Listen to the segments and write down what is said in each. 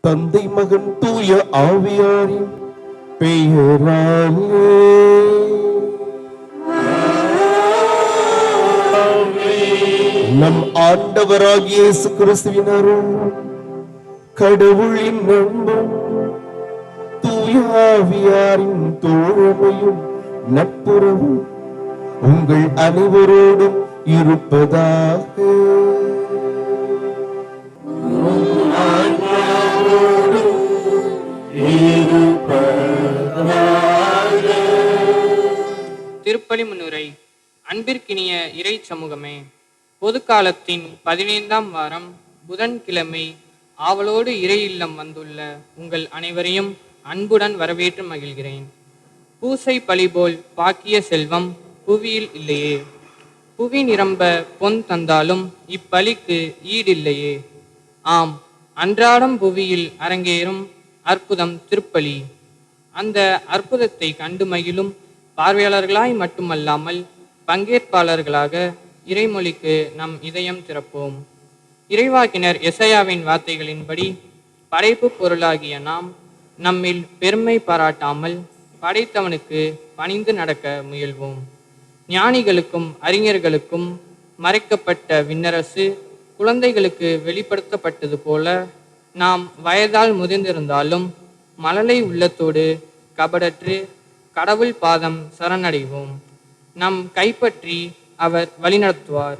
தந்தை மகன் தூய ஆவியாரின் பெயராலே நம் ஆண்டவராகிய இயேசு கிறிஸ்துவின் அருள், கடவுளின் அன்பும் தூய ஆவியாரின் தோழமையும் நட்புறவும் உங்கள் அனைவரோடும் இருப்பதாக. திருப்பலி முன்னுரை. அன்பிற்கினிய இறை சமூகமே, பொதுக்காலத்தின் 15ஆம் வாரம் புதன்கிழமை ஆவலோடு இறை இல்லம் வந்துள்ள உங்கள் அனைவரையும் அன்புடன் வரவேற்று மகிழ்கிறேன். பூசை பழி போல் பாக்கிய செல்வம் புவியில் இல்லையே, புவி நிரம்ப பொன் தந்தாலும் இப்பலிக்கு ஈடில்லையே. ஆம், அன்றாடம் புவியில் அரங்கேறும் அற்புதம் திருப்பலி. அந்த அற்புதத்தை கண்டு மகிழும் பார்வையாளர்களாய் மட்டுமல்லாமல் பங்கேற்பாளர்களாக இறைமொழிக்கு நம் இதயம் திறப்போம். இறைவாக்கினர் எசையாவின் வார்த்தைகளின்படி படைப்பு பொருளாகிய நாம் நம்மில் பெருமை பாராட்டாமல் படைத்தவனுக்கு பணிந்து நடக்க முயல்வோம். ஞானிகளுக்கும் அறிஞர்களுக்கும் மறைக்கப்பட்ட விண்ணரசு குழந்தைகளுக்கு வெளிப்படுத்தப்பட்டது போல நாம் வயதால் முதிர்ந்திருந்தாலும் மழலை உள்ளத்தோடு கபடற்று கடவுள் பாதம் சரணடைவோம். நம் கைப்பற்றி அவர் வழிநடத்துவார்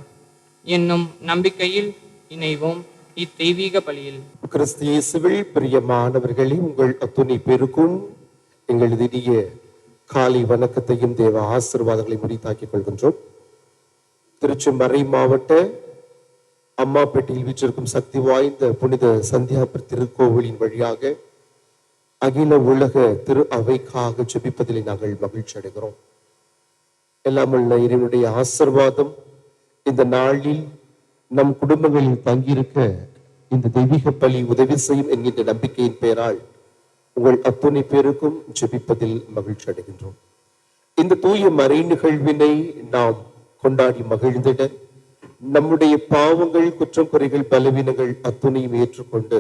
என்னும் நம்பிக்கையில் இணைவோம் இத்தெய்வீக பலியில். கிறிஸ்து இயேசுவில் பிரியமானவர்களே, உங்கள் அத்துணை பேருக்கும் எங்கள் இனிய காலை வணக்கத்தையும் தேவ ஆசீர்வாதங்களை முடித்தாக்கிக் கொள்கின்றோம். திருச்சிமறை மாவட்ட அம்மாப்பேட்டையில் வீற்றிருக்கும் சக்தி வாய்ந்த புனித சந்தியாபுர திருக்கோவிலின் வழியாக அகில உலக திரு அவைக்காக ஜெபிப்பதில் நாங்கள் மகிழ்ச்சி அடைகிறோம். எல்லாமல்ல இறைவனுடைய ஆசீர்வாதம் இந்த நாளில் நம் குடும்பங்களில் தங்கியிருக்க இந்த தெய்வீக பலி உதவி செய்யும் என்கின்ற நம்பிக்கையின் பெயரால் உங்கள் அத்துணை பேருக்கும் ஜெபிப்பதில் மகிழ்ச்சி அடைகின்றோம். இந்த தூய மறை நிகழ்வினை நாம் கொண்டாடி மகிழ்ந்திட நம்முடைய பாவங்கள், குற்றம், குறைகள், பலவீனங்கள் அத்துணையும் ஏற்றுக்கொண்டு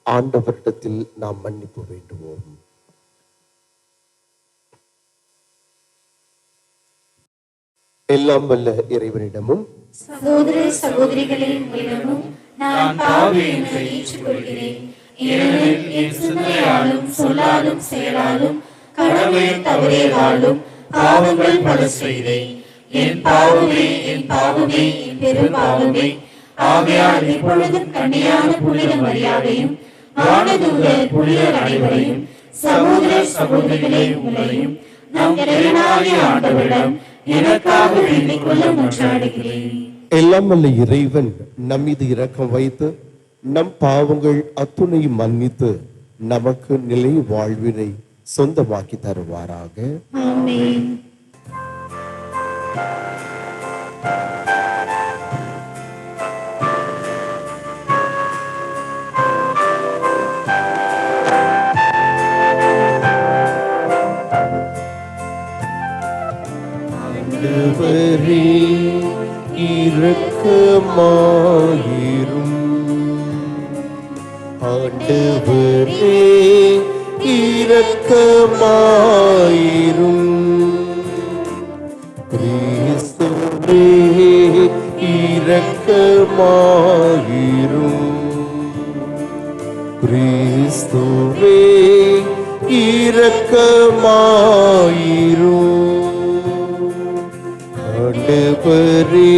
ஆண்டவரிடத்தில் நாம் மன்னிப்பு வேண்டுவோம். எல்லாம் வல்ல இறைவனிடமும் சகோதர சகோதரிகளே உங்களிடமும் நான் பாவி என்று ஏற்றுக்கொள்கிறேன். ஏனெனில் என் சிந்தனையாலும் சொல்லாலும் செயலாலும் கடமையை தவறியதாலும் பாவங்கள் பல செய்தேன். என் பாவமே என் பாவமே என் பெரும் பாவமே. ஆகையால் இப்பொழுதும் கன்னியான புனித மரியாதையும் வானதூதர் புனிதர் அனைவரையும் சகோதர சகோதரிகளே உங்களையும் நம் இறைவனாகிய ஆண்டவரிடம் எனக்காக வேண்டிக் கொள்ள மன்றாடுகிறேன். எல்லாம் வல்ல இறைவன் நம் மீது இரக்கம் வைத்து நம் பாவங்கள் அத்துணையும் மன்னித்து நமக்கு நிலை வாழ்வினை சொந்தமாக்கி தருவாராக. ஆமென். ஆண்டவரே இரக்கமாயிரும். ஆண்டவரே இரக்கமாயிரும். கிறிஸ்துவே இரக்கமாயிரும். கிறிஸ்துவே இரக்கமாயிரும். ஆண்டவரே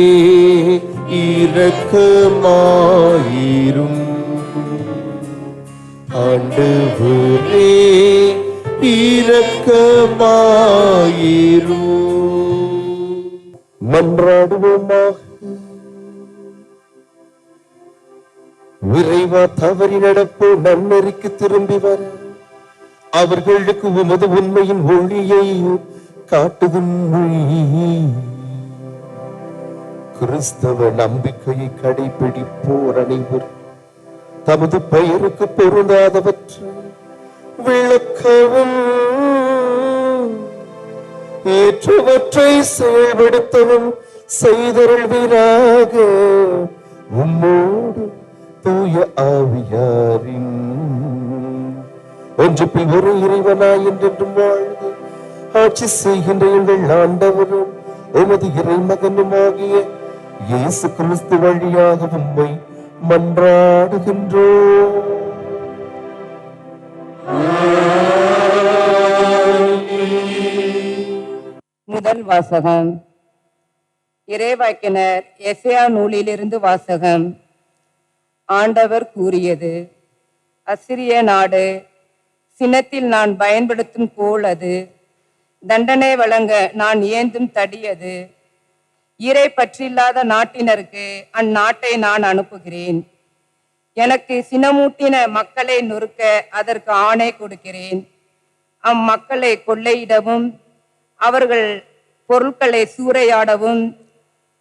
இரக்கமாயிரும். ஆண்டவரே இரக்கமாயிரும். மன்றாடுவோமாக. விரைவா தவறி நடப்போ நன்னெறிக்கு திரும்பி வர அவர்களுக்கு உமது உண்மையின் ஒளியை காட்டுதும். கிறிஸ்தவ நம்பிக்கையை கடைபிடிப்போர் அனைவர் தமது பெயருக்கு பொருந்தாதவற்றை விளக்கவும் ஏற்றவற்றை செயல்படுத்தவும் செய்தருள்வீராக. உம்மோடு தூய ஆவியாரின் ஒன்றுப்பில் ஒரு இறைவனாய் என்றென்றும் வாழ்ந்து ஆட்சி செய்கின்ற எங்கள் ஆண்டவரும் உமது இறைமகனுமாகிய இயேசு கிறிஸ்து வழியாக உம்மை மன்றாடுகின்றோம். முதல் வாசகம். இறைவாக்கினர் எசேயா நூலிலிருந்து வாசகம். ஆண்டவர் கூறியது, அசிரிய நாடு சினத்தில் நான் பயன்படுத்தும் கோல் அது, தண்டனை வழங்க நான் ஏந்தும் தடி அது. இறை பற்றில்லாத நாட்டினருக்கு அந்நாட்டை நான் அனுப்புகிறேன். எனக்கு சினமூட்டின மக்களை நொறுக்க அதற்கு ஆணை கொடுக்கிறேன். அம்மக்களை கொள்ளையிடவும் அவர்கள் பொருட்களை சூறையாடவும்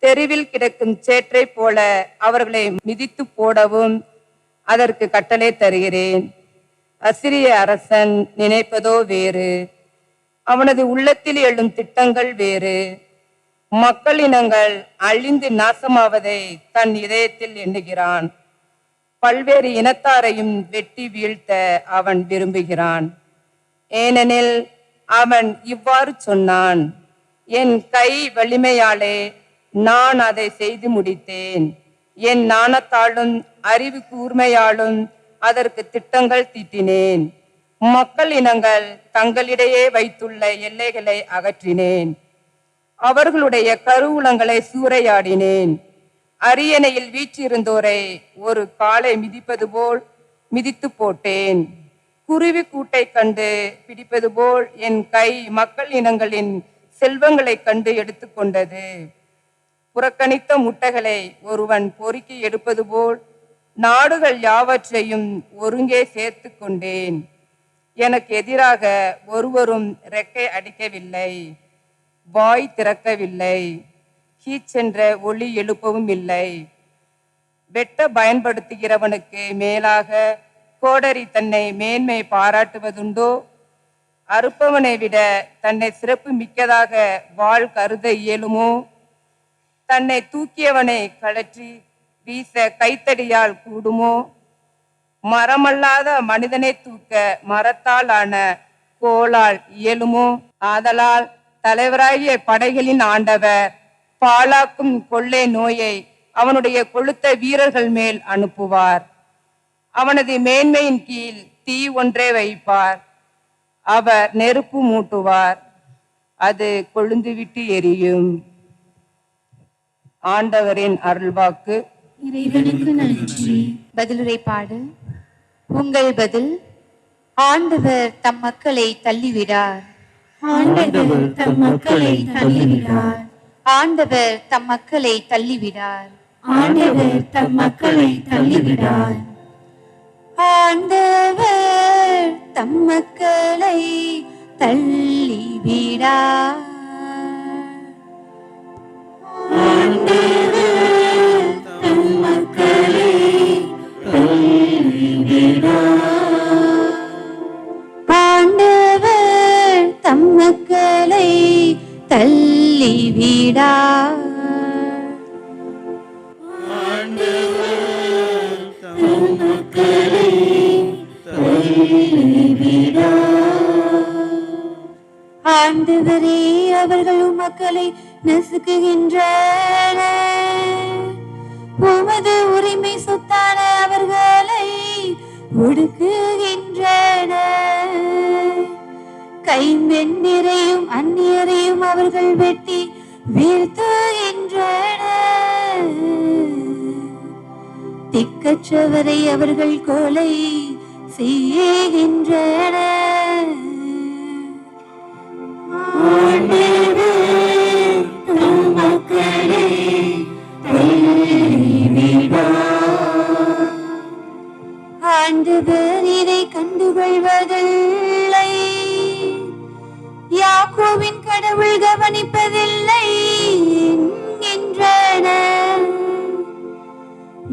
தெருவில் கிடக்கும் சேற்றை போல அவர்களை மிதித்து போடவும் அதற்கு கட்டளை தருகிறேன். அசிரிய அரசன் நினைப்பதோ வேறு, அவனது உள்ளத்தில் எழும் திட்டங்கள் வேறு. மக்களினங்கள் அழிந்து நாசமாவதை தன் இதயத்தில் எண்ணுகிறான். பல்வேறு இனத்தாரையும் வெட்டி வீழ்த்த அவன் விரும்புகிறான். ஏனெனில் அவன் இவ்வாறு சொன்னான், என் கை வலிமையாலே நான் அதை செய்து முடித்தேன். என் நாணத்தாலும் அறிவு கூர்மையாலும் அதற்கு திட்டங்கள் தீட்டினேன். மக்கள் இனங்கள் தங்களிடையே வைத்துள்ள எல்லைகளை அகற்றினேன். அவர்களுடைய கருவூலங்களை சூறையாடினேன். அரியணையில் வீற்றிருந்தோரை ஒரு காலை மிதிப்பது போல் மிதித்து போட்டேன். குருவி கூட்டை கண்டு பிடிப்பது போல் என் கை மக்கள் இனங்களின் செல்வங்களை கண்டு எடுத்துக்கொண்டது. புறக்கணித்த முட்டைகளை ஒருவன் பொறுக்கி எடுப்பது போல் நாடுகள் யாவற்றையும் ஒருங்கே சேர்த்து கொண்டேன். எனக்கு எதிராக ஒருவரும் ரெக்கை அடிக்கவில்லை, வாய் திறக்கவில்லை, கீச்சென்ற ஒளி எழுப்பவும் இல்லை. வெட்ட பயன்படுத்துகிறவனுக்கு மேலாக கோடரி தன்னை மேன்மை பாராட்டுவதுண்டோ? அறுப்பவனை விட தன்னை சிறப்பு மிக்கதாக வாள் கருத இயலுமோ? தன்னை தூக்கியவனை கழற்றி வீச கைத்தடியால் கூடுமோ? மரமல்லாத மனிதனை தூக்க மரத்தால் ஆன கோலால் இயலுமோ? ஆதலால் தலைவராகிய படைகளின் ஆண்டவர் பாழாக்கும் கொள்ளை நோயை அவனுடைய கொழுத்த வீரர்கள் மேல் அனுப்புவார். அவனது மேன்மையின் கீழ் தீ ஒன்றை வைப்பார். அவர் நெருப்பு மூட்டுவார், அது கொழுந்துவிட்டு எரியும். ஆண்டவரின் அருள்வாக்கு. இறைவனுக்கு நன்றி. பதிலுரை பாடு. உங்கள் பதில். ஆண்டவர் தம் மக்களை தள்ளிவிடார். ஆண்டவர் தம் மக்களை தள்ளிவிடார். ஆண்டவர் தம் மக்களை தள்ளிவிடார். ஆண்டவர் தம் மக்களை தள்ளிவிடார். ஆண்டவர் தம் மக்களை தள்ளிவிடார். ஆண்டவர் தம் மக்களை தள்ளிவிடார். ஆண்டவர் தம் மக்களை தள்ளிவிடார். ஆண்டவரே, அவர்கள் மக்களை நசுக்குகின்றனர். உமது உரிமை சொத்தான அவர்களை ஒடுக்குகின்றனர். கைம்பெண்ணிரையும் அந்நியரையும் அவர்கள் வெட்டி வீழ்த்துகின்றனர். திக்கற்றவரை அவர்கள் கொலை செய்கின்றனர். ஆண்டவர் இதை கண்டுகொள்வதில்லை. யாக்கோபின் கடவுள் கவனிப்பதில்லை என்கின்றனர்.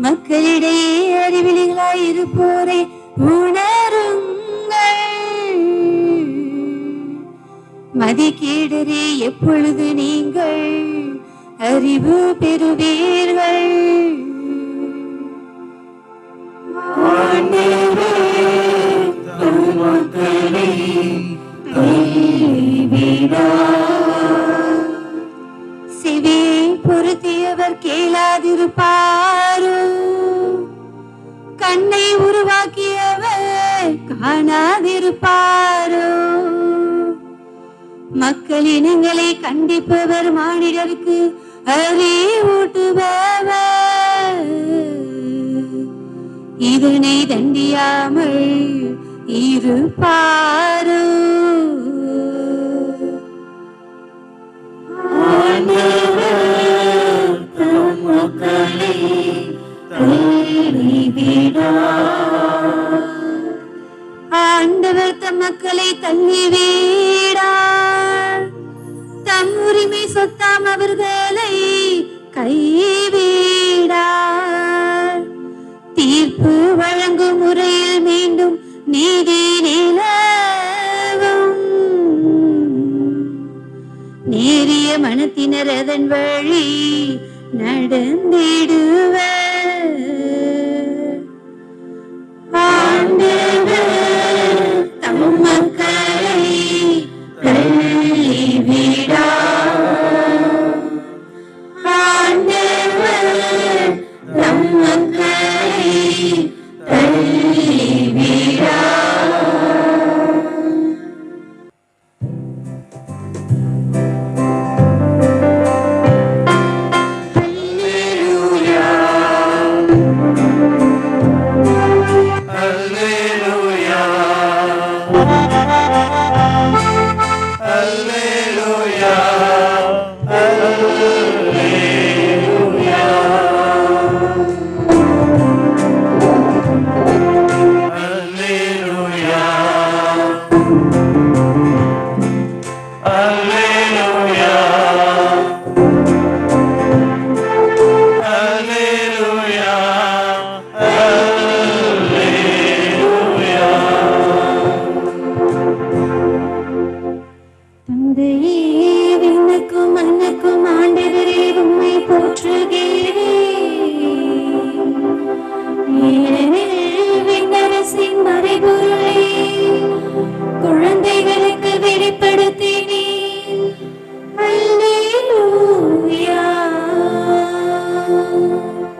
மக்களிடையே அறிவிலிகளாய் இருப்போரை உணருங்கள். மதிக்கேடரே, எப்பொழுது நீங்கள் அறிவு பெறுவீர்கள்? செவி பொருத்தியவர் கேளாதிருப்பாரோ? கண்ணை உருவாக்கியவர் காணாதிருப்பாரோ? மக்களினங்களை கண்டிப்பவர் மானிடருக்கு அறிவூட்டுபவர். இதனை தண்டியாமல் இருப்பாரோ? ஆண்டவர் தம் மக்களை தள்ளிவிடார். தம் உரிமை சொத்தாம் அவர்களை கைவிடார். தீர்ப்பு வழங்கும் முறையில் மீண்டும் நீதி நிலவும். நேரிய மனத்தினர் அதன் வழி நடந்திடுவர். ஆண்டவர் தம் மக்களை தள்ளிவிடார். ஆண்டவர் தம் மக்களை தள்ளிவிடார். அல்லேலூயா.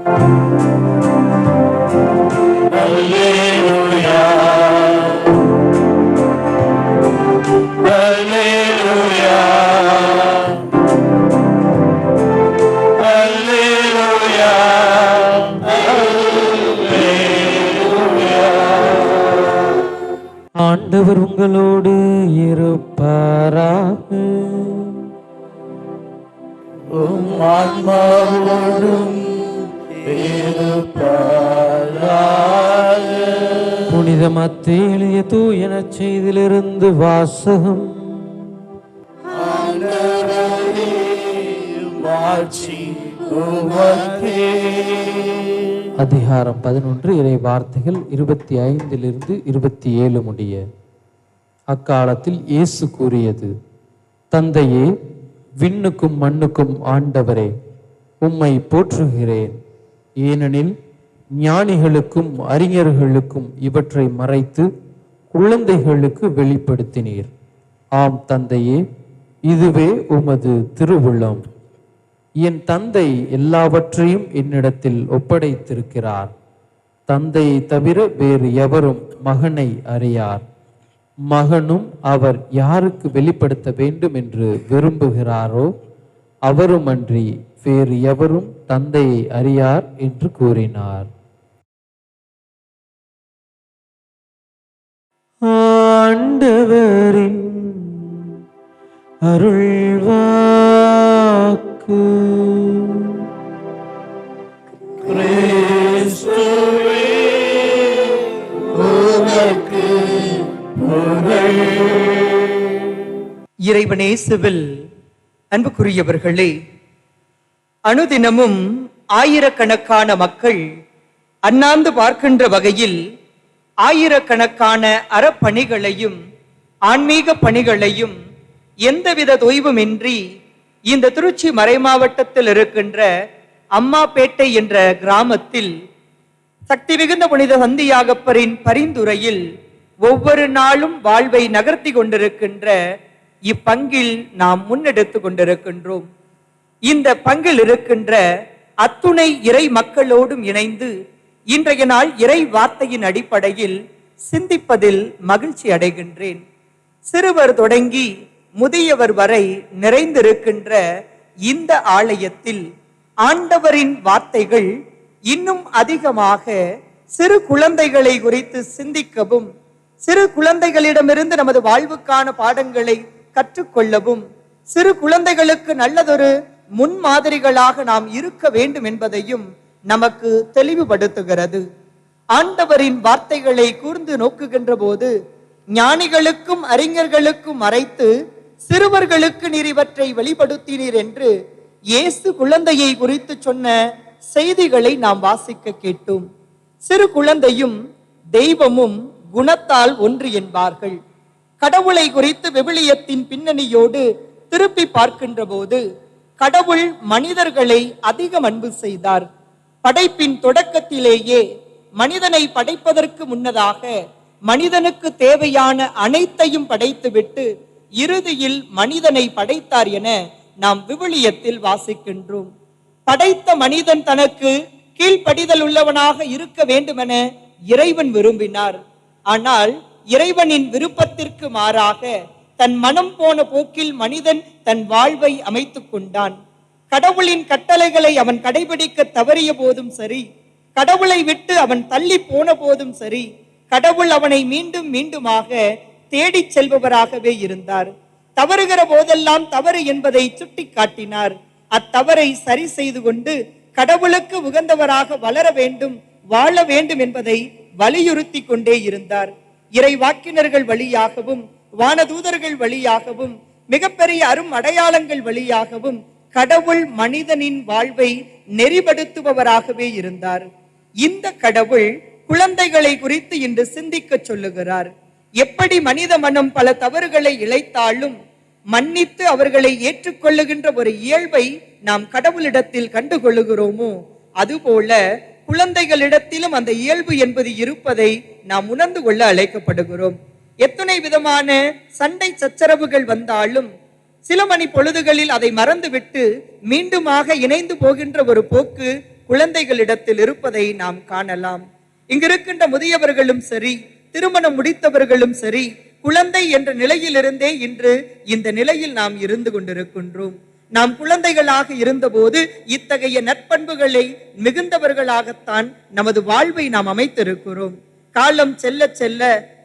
ஆண்டவர் உங்களோடு இருப்பாராக. புனித மத்தேயு எழுதிய தூய நற்செய்தியிலிருந்து வாசகம். அதிகாரம் 11 இறை வார்த்தைகள் 25 27 முடிய. அக்காலத்தில் இயேசு கூறியது: தந்தையே, விண்ணுக்கும் மண்ணுக்கும் ஆண்டவரே, உம்மை போற்றுகிறேன். ஏனெனில் ஞானிகளுக்கும் அறிஞர்களுக்கும் இவற்றை மறைத்து குழந்தைகளுக்கு வெளிப்படுத்தினீர். ஆம் தந்தையே, இதுவே உமது திருவுள்ளம். என் தந்தை எல்லாவற்றையும் என்னிடத்தில் ஒப்படைத்திருக்கிறார். தந்தையை தவிர வேறு எவரும் மகனை அறியார். மகனும் அவர் யாருக்கு வெளிப்படுத்த வேண்டும் என்று விரும்புகிறாரோ அவருமன்றி வேறு எவரும் தந்தையை அறியார் என்று கூறினார். ஆண்டவரின் அருள்வாக்கு. இறைவனேசுவில் அன்புக்குரியவர்களே, அனுதினமும் ஆயிரக்கணக்கான மக்கள் அண்ணாந்து பார்க்கின்ற வகையில் ஆயிரக்கணக்கான அறப்பணிகளையும் ஆன்மீக பணிகளையும் எந்தவித தொய்வுமின்றி இந்த திருச்சி மறைமாவட்டத்தில் இருக்கின்ற அம்மாப்பேட்டை என்ற கிராமத்தில் சக்தி மிகுந்த புனித சந்தியாகப்பரின் பரிந்துரையில் ஒவ்வொரு நாளும் வாழ்வை நகர்த்தி கொண்டிருக்கின்ற இப்பங்கில் நாம் முன்னெடுத்து கொண்டிருக்கின்றோம். இந்த பங்கில் இருக்கின்ற அத்துணை இறை மக்களோடும் இணைந்து இன்றைய நாள் இறை வார்த்தையின் அடிப்படையில் சிந்திப்பதில் மகிழ்ச்சி அடைகின்றேன். சிறுவர் தொடங்கி முதியவர் வரை நிறைந்திருக்கின்ற இந்த ஆலயத்தில் ஆண்டவரின் வார்த்தைகள் இன்னும் அதிகமாக சிறு குழந்தைகளை குறித்து சிந்திக்கவும், சிறு குழந்தைகளிடமிருந்து நமது வாழ்வுக்கான பாடங்களை கற்றுக்கொள்ளவும், சிறு குழந்தைகளுக்கு நல்லதொரு முன்மாதிரிகளாக நாம் இருக்க வேண்டும் என்பதையும் நமக்கு தெளிவுபடுத்துகிறது. ஆண்டவரின் வார்த்தைகளை கூர்ந்து நோக்குகின்ற போது ஞானிகளுக்கும் அறிஞர்களுக்கும் மறைத்து சிறுவர்களுக்கு நீர் இவற்றை வெளிப்படுத்தினீர் என்று இயேசு குழந்தையை குறித்து சொன்ன செய்திகளை நாம் வாசிக்க கேட்டோம். சிறு குழந்தையும் தெய்வமும் குணத்தால் ஒன்று என்பார்கள். கடவுளை குறித்து விவிலியத்தின் பின்னணியோடு திருப்பி பார்க்கின்ற போது கடவுள் மனிதர்களை அதிகம் அன்பு செய்தார். படைப்பின் தொடக்கத்திலேயே மனிதனை படைப்பதற்கு முன்னதாக மனிதனுக்கு தேவையான அனைத்தையும் படைத்துவிட்டு இறுதியில் மனிதனை படைத்தார் என நாம் விவிலியத்தில் வாசிக்கின்றோம். படைத்த மனிதன் தனக்கு கீழ்ப்படிதல் உள்ளவனாக இருக்க வேண்டுமென இறைவன் விரும்பினார். ஆனால் இறைவனின் விருப்பத்திற்கு மாறாக தன் மனம் போன போக்கில் மனிதன் தன் வாழ்வை அமைத்துக் கொண்டான். கடவுளின் கட்டளைகளை அவன் கடைபிடிக்க தவறிய போதும் சரி, கடவுளை விட்டு அவன் தள்ளி போன போதும் சரி, கடவுள் அவனை மீண்டும் மீண்டுமாக தேடிச் செல்பவராகவே இருந்தார். தவறுகிற போதெல்லாம் தவறு என்பதை சுட்டி காட்டினார். அத்தவறை சரி செய்து கொண்டு கடவுளுக்கு உகந்தவராக வளர வேண்டும், வாழ வேண்டும் என்பதை வலியுறுத்தி கொண்டே இருந்தார். இறை வாக்கினர்கள் வழியாகவும் வானதூதர்கள் வழியாகவும் மிகப்பெரிய அரும் அடையாளங்கள் வழியாகவும் கடவுள் மனிதனின் வாழ்வை நெறிப்படுத்துபவராகவே இருந்தார். இந்த கடவுள் குழந்தைகளை குறித்து இன்று சிந்திக்க சொல்லுகிறார். எப்படி மனித மனம் பல தவறுகளை இழைத்தாலும் மன்னித்து அவர்களை ஏற்றுக்கொள்ளுகின்ற ஒரு இயல்பை நாம் கடவுளிடத்தில் கண்டுகொள்ளுகிறோமோ, அதுபோல குழந்தைகளிடத்திலும் அந்த இயல்பு என்பது இருப்பதை நாம் உணர்ந்து கொள்ள அழைக்கப்படுகிறோம். எத்தனை விதமான சண்டை சச்சரவுகள் வந்தாலும் சில மணி பொழுதுகளில் அதை மறந்துவிட்டு மீண்டுமாக இணைந்து போகின்ற ஒரு போக்கு குழந்தைகளிடத்தில் இருப்பதை நாம் காணலாம். இங்கிருக்கின்ற முதியவர்களும் சரி, திருமணம் முடித்தவர்களும் சரி, குழந்தை என்ற நிலையிலிருந்தே இன்று இந்த நிலையில் நாம் இருந்து கொண்டிருக்கின்றோம். நாம் குழந்தைகளாக இருந்தபோது இத்தகைய நற்பண்புகளை மிகுந்தவர்களாகத்தான் நமது வாழ்வை நாம் அமைத்திருக்கிறோம். காலம் செல்ல செல்ல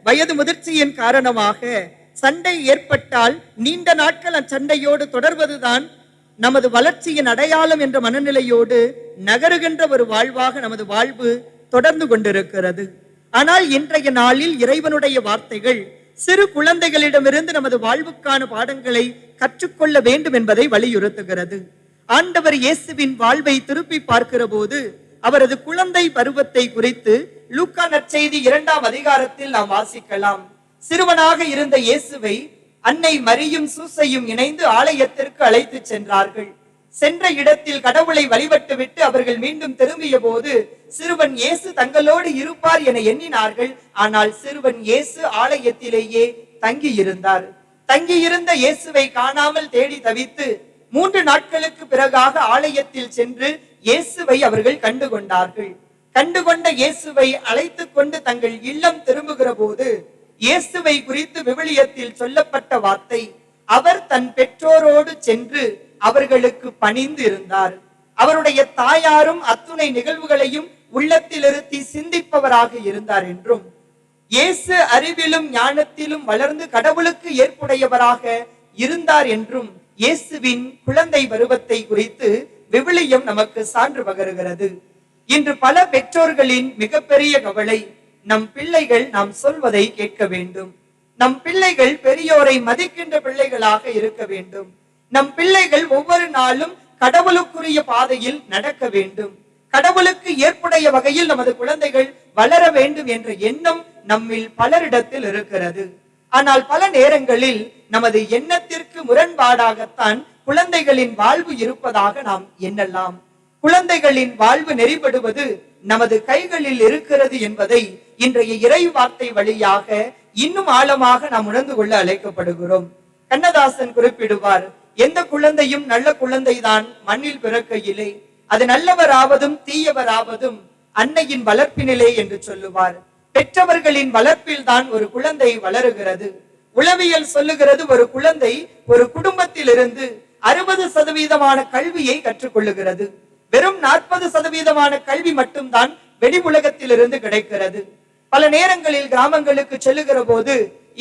வயது முதிர்ச்சியின் காரணமாக சண்டை ஏற்பட்டால் நீண்ட நாட்கள் அச்சண்டையோடு தொடர்வதுதான் நமது வளர்ச்சியின் அடையாளம் என்ற மனநிலையோடு நகருகின்ற ஒரு வாழ்வாக நமது வாழ்வு தொடர்ந்து கொண்டிருக்கிறது. ஆனால் இன்றைய நாளில் இறைவனுடைய வார்த்தைகள் சிறு குழந்தைகளிடமிருந்து நமது வாழ்வுக்கான பாடங்களை கற்றுக்கொள்ள வேண்டும் என்பதை வலியுறுத்துகிறது. ஆண்டவர் இயேசுவின் வாழ்வை திருப்பி பார்க்கிற போது அவரது குழந்தை பருவத்தை குறித்து லூக்கா நற்செய்தி 2ஆம் அதிகாரத்தில் நாம் வாசிக்கலாம். சிறுவனாக இருந்த இயேசுவை அன்னை மரியும் சூசையும் இணைந்து ஆலயத்திற்கு அழைத்து சென்றார்கள். சென்ற இடத்தில் கடவுளை வழிபட்டு விட்டு அவர்கள் மீண்டும் திரும்பிய போது சிறுவன் இயேசு தங்களோடு இருப்பார் என எண்ணினார்கள். ஆனால் சிறுவன் இயேசு ஆலயத்திலேயே தங்கியிருந்தார். தங்கியிருந்த இயேசுவை காணாமல் தேடி தவித்து 3 நாட்களுக்கு பிறகாக ஆலயத்தில் சென்று இயேசுவை அவர்கள் கண்டுகொண்டார்கள். கண்டுகொண்ட இயேசுவை அழைத்து கொண்டு தங்கள் இல்லம் திரும்புகிற போது இயேசுவை குறித்து விவிலியத்தில் சொல்லப்பட்ட வார்த்தை, அவர் தன் பெற்றோரோடு சென்று அவர்களுக்கு பணிந்து இருந்தார். அவருடைய தாயாரும் அத்துணை நிகழ்வுகளையும் உள்ளத்தில் இருத்தி சிந்திப்பவராக இருந்தார் என்றும், இயேசு அறிவிலும் ஞானத்திலும் வளர்ந்து கடவுளுக்கு ஏற்புடையவராக இருந்தார் என்றும் இயேசுவின் குழந்தை பருவத்தை குறித்து விவிலியம் நமக்கு சான்று பகருகிறது. இன்று பல பெற்றோர்களின் மிகப்பெரிய கவலை, நம் பிள்ளைகள் நாம் சொல்வதை கேட்க வேண்டும். நம் பிள்ளைகள் பெரியோரை மதிக்கின்ற பிள்ளைகளாக இருக்க வேண்டும். நம் பிள்ளைகள் ஒவ்வொரு நாளும் கடவுளுக்குரிய பாதையில் நடக்க வேண்டும். கடவுளுக்கு ஏற்புடைய வகையில் நமது குழந்தைகள் வளர வேண்டும் என்ற எண்ணம் நம்மில் பலரிடத்தில் இருக்கிறது. ஆனால் பல நேரங்களில் நமது எண்ணத்திற்கு முரண்பாடாகத்தான் குழந்தைகளின் வாழ்வு இருப்பதாக நாம் எண்ணலாம். குழந்தைகளின் வாழ்வு நெறிப்படுவது நமது கைகளில் இருக்கிறது என்பதை இன்றைய இறை வார்த்தை வழியாக இன்னும் ஆழமாக நாம் உணர்ந்து கொள்ள அழைக்கப்படுகிறோம். கண்ணதாசன் குறிப்பிடுவார், எந்த குழந்தையும் நல்ல குழந்தைதான் மண்ணில் பிறக்கையிலே, அது நல்லவராவதும் தீயவராவதும் அன்னையின் வளர்ப்பினிலே என்று சொல்லுவார். பெற்றவர்களின் வளர்ப்பில் தான் ஒரு குழந்தை வளருகிறது. உளவியல் சொல்லுகிறது, ஒரு குழந்தை ஒரு குடும்பத்தில் இருந்து 60% கல்வியை கற்றுக்கொள்ளுகிறது. வெறும் 40% கல்வி மட்டும்தான் வெளி உலகத்தில் இருந்து கிடைக்கிறது. பல நேரங்களில் கிராமங்களுக்கு செல்லுகிற போது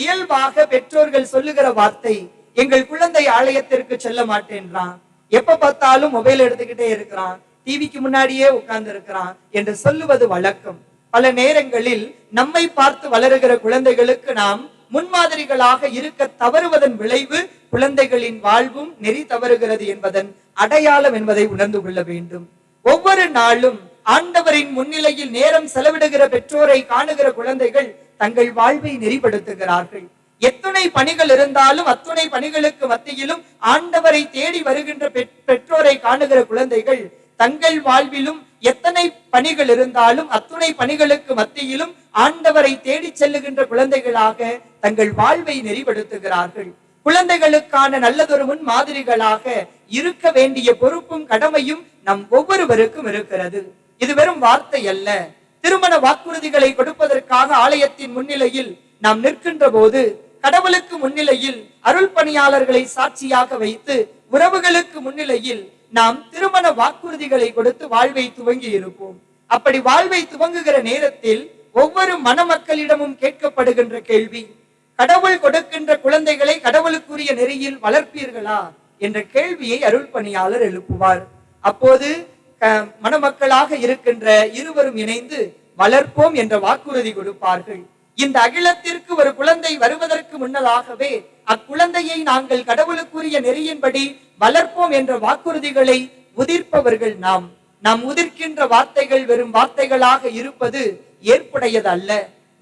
இயல்பாக பெற்றோர்கள் சொல்லுகிற வார்த்தை, எங்கள் குழந்தை ஆலயத்திற்கு செல்ல மாட்டேன்றான், எப்ப பார்த்தாலும் மொபைல் எடுத்துக்கிட்டே இருக்கிறான், டிவிக்கு முன்னாடியே உட்கார்ந்து இருக்கிறான் என்று சொல்லுவது வழக்கம். பல நேரங்களில் நம்மை பார்த்து வளருகிற குழந்தைகளுக்கு நாம் முன்மாதிரிகளாக இருக்க தவறுவதன் விளைவு குழந்தைகளின் வாழ்வும் நெறி தவறுகிறது என்பதன் அடையாளம் என்பதை உணர்ந்து கொள்ள வேண்டும். ஒவ்வொரு நாளும் ஆண்டவரின் முன்னிலையில் நேரம் செலவிடுகிற பெற்றோரை காணுகிற குழந்தைகள் தங்கள் வாழ்வை நெறிப்படுத்துகிறார்கள். எத்தனை பணிகள் இருந்தாலும் அத்துணை பணிகளுக்கு மத்தியிலும் ஆண்டவரை தேடி வருகின்ற பெற்றோரை காணுகிற குழந்தைகள் தங்கள் வாழ்விலும் எத்தனை பணிகள் இருந்தாலும் அத்துணை பணிகளுக்கு மத்தியிலும் ஆண்டவரை தேடி செல்லுகின்ற குழந்தைகளாக தங்கள் வாழ்வை நெறிப்படுத்துகிறார்கள். குழந்தைகளுக்கான நல்லதொரு முன் மாதிரிகளாக இருக்க வேண்டிய பொறுப்பும் கடமையும் நம் ஒவ்வொருவருக்கும் இருக்கிறது. இது வெறும் வார்த்தை அல்ல. திருமண வாக்குறுதிகளை கொடுப்பதற்காக ஆலயத்தின் முன்னிலையில் நாம் நிற்கின்ற போது கடவுளுக்கு முன்னிலையில் அருள் பணியாளர்களை சாட்சியாக வைத்து உறவுகளுக்கு முன்னிலையில் நாம் திருமண வாக்குறுதிகளை கொடுத்து வாழ்வை துவங்கி இருப்போம். அப்படி வாழ்வை துவங்குகிற நேரத்தில் ஒவ்வொரு மணமக்களிடமும் கேட்கப்படுகின்ற கேள்வி, கடவுள் கொடுக்கின்ற குழந்தைகளை கடவுளுக்குரிய நெறியில் வளர்ப்பீர்களா என்ற கேள்வியை அருள் பணியாளர் எழுப்புவார். அப்போது மணமக்களாக இருக்கின்ற இருவரும் இணைந்து வளர்ப்போம் என்ற வாக்குறுதி கொடுப்பார்கள். இந்த அகிலத்திற்கு ஒரு குழந்தை வருவதற்கு முன்னதாகவே அக்குழந்தையை நாங்கள் கடவுளுக்குரிய நெறியின்படி வளர்ப்போம் என்ற வாக்குறுதிகளை உதிர்ப்பவர்கள் நாம். நாம் உதிர்க்கின்ற வார்த்தைகள் வெறும் வார்த்தைகளாக இருப்பது ஏற்புடையது அல்ல.